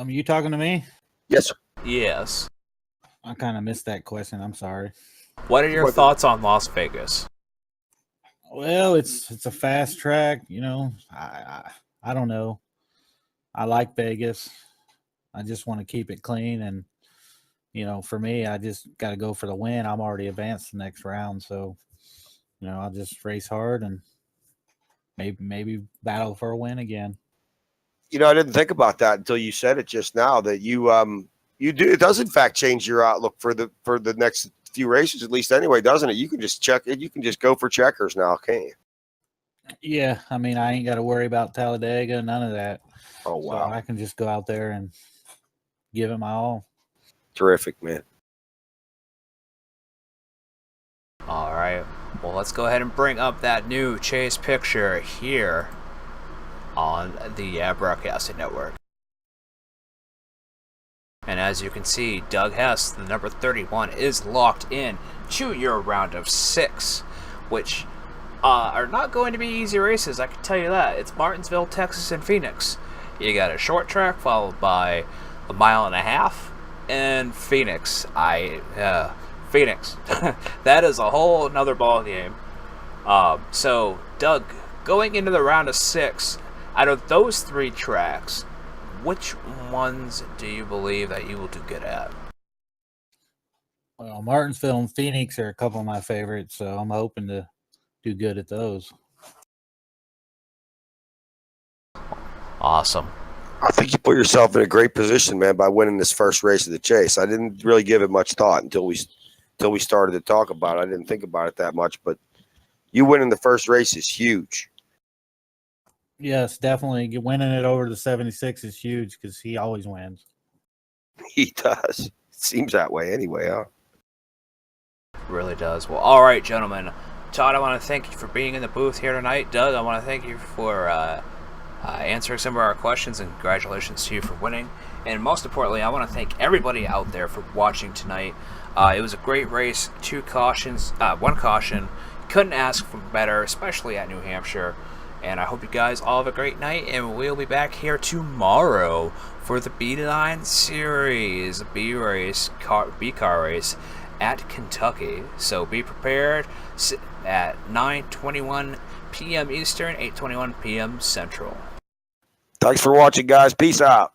You talking to me?
Yes, sir.
Yes.
I kind of missed that question. I'm sorry.
What are your thoughts on Las Vegas?
Well, it's a fast track. I don't know. I like Vegas. I just want to keep it clean, and for me, I just got to go for the win. I'm already advanced the next round, so I'll just race hard and maybe battle for a win again.
I didn't think about that until you said it just now. That you do. It does in fact change your outlook for the next few races, at least anyway, doesn't it? You can just check it. You can just go for checkers now, can't you?
Yeah, I mean, I ain't got to worry about Talladega, none of that.
Oh wow!
So I can just go out there and give it my all.
Terrific, man.
All right. Well, let's go ahead and bring up that new chase picture here on the Broadcasting Network. And as you can see, Doug Hess, the number 31, is locked in to your round of 6, which are not going to be easy races, I can tell you that. It's Martinsville, Texas, and Phoenix. You got a short track followed by a 1.5 miles, and Phoenix. Phoenix. That is a whole nother ball game. So, Doug, going into the round of 6, out of those 3 tracks, which ones do you believe that you will do good at?
Well, Martinsville and Phoenix are a couple of my favorites, so I'm hoping to do good at those.
Awesome.
I think you put yourself in a great position, man, by winning this first race of the chase. I didn't really give it much thought until we started to talk about it. I didn't think about it that much, but you winning the first race is huge.
Yes, definitely. Winning it over the 76 is huge because he always wins.
He does. It seems that way anyway, huh?
Really does. Well, all right, gentlemen. Todd, I want to thank you for being in the booth here tonight. Doug, I want to thank you for answering some of our questions, and congratulations to you for winning. And most importantly, I want to thank everybody out there for watching tonight. It was a great race. 2 cautions, 1 caution. Couldn't ask for better, especially at New Hampshire. And I hope you guys all have a great night, and we'll be back here tomorrow for the B9 Series B car race at Kentucky. So be prepared. at 9:21 p.m. Eastern, 8:21 p.m. Central.
Thanks for watching, guys. Peace out.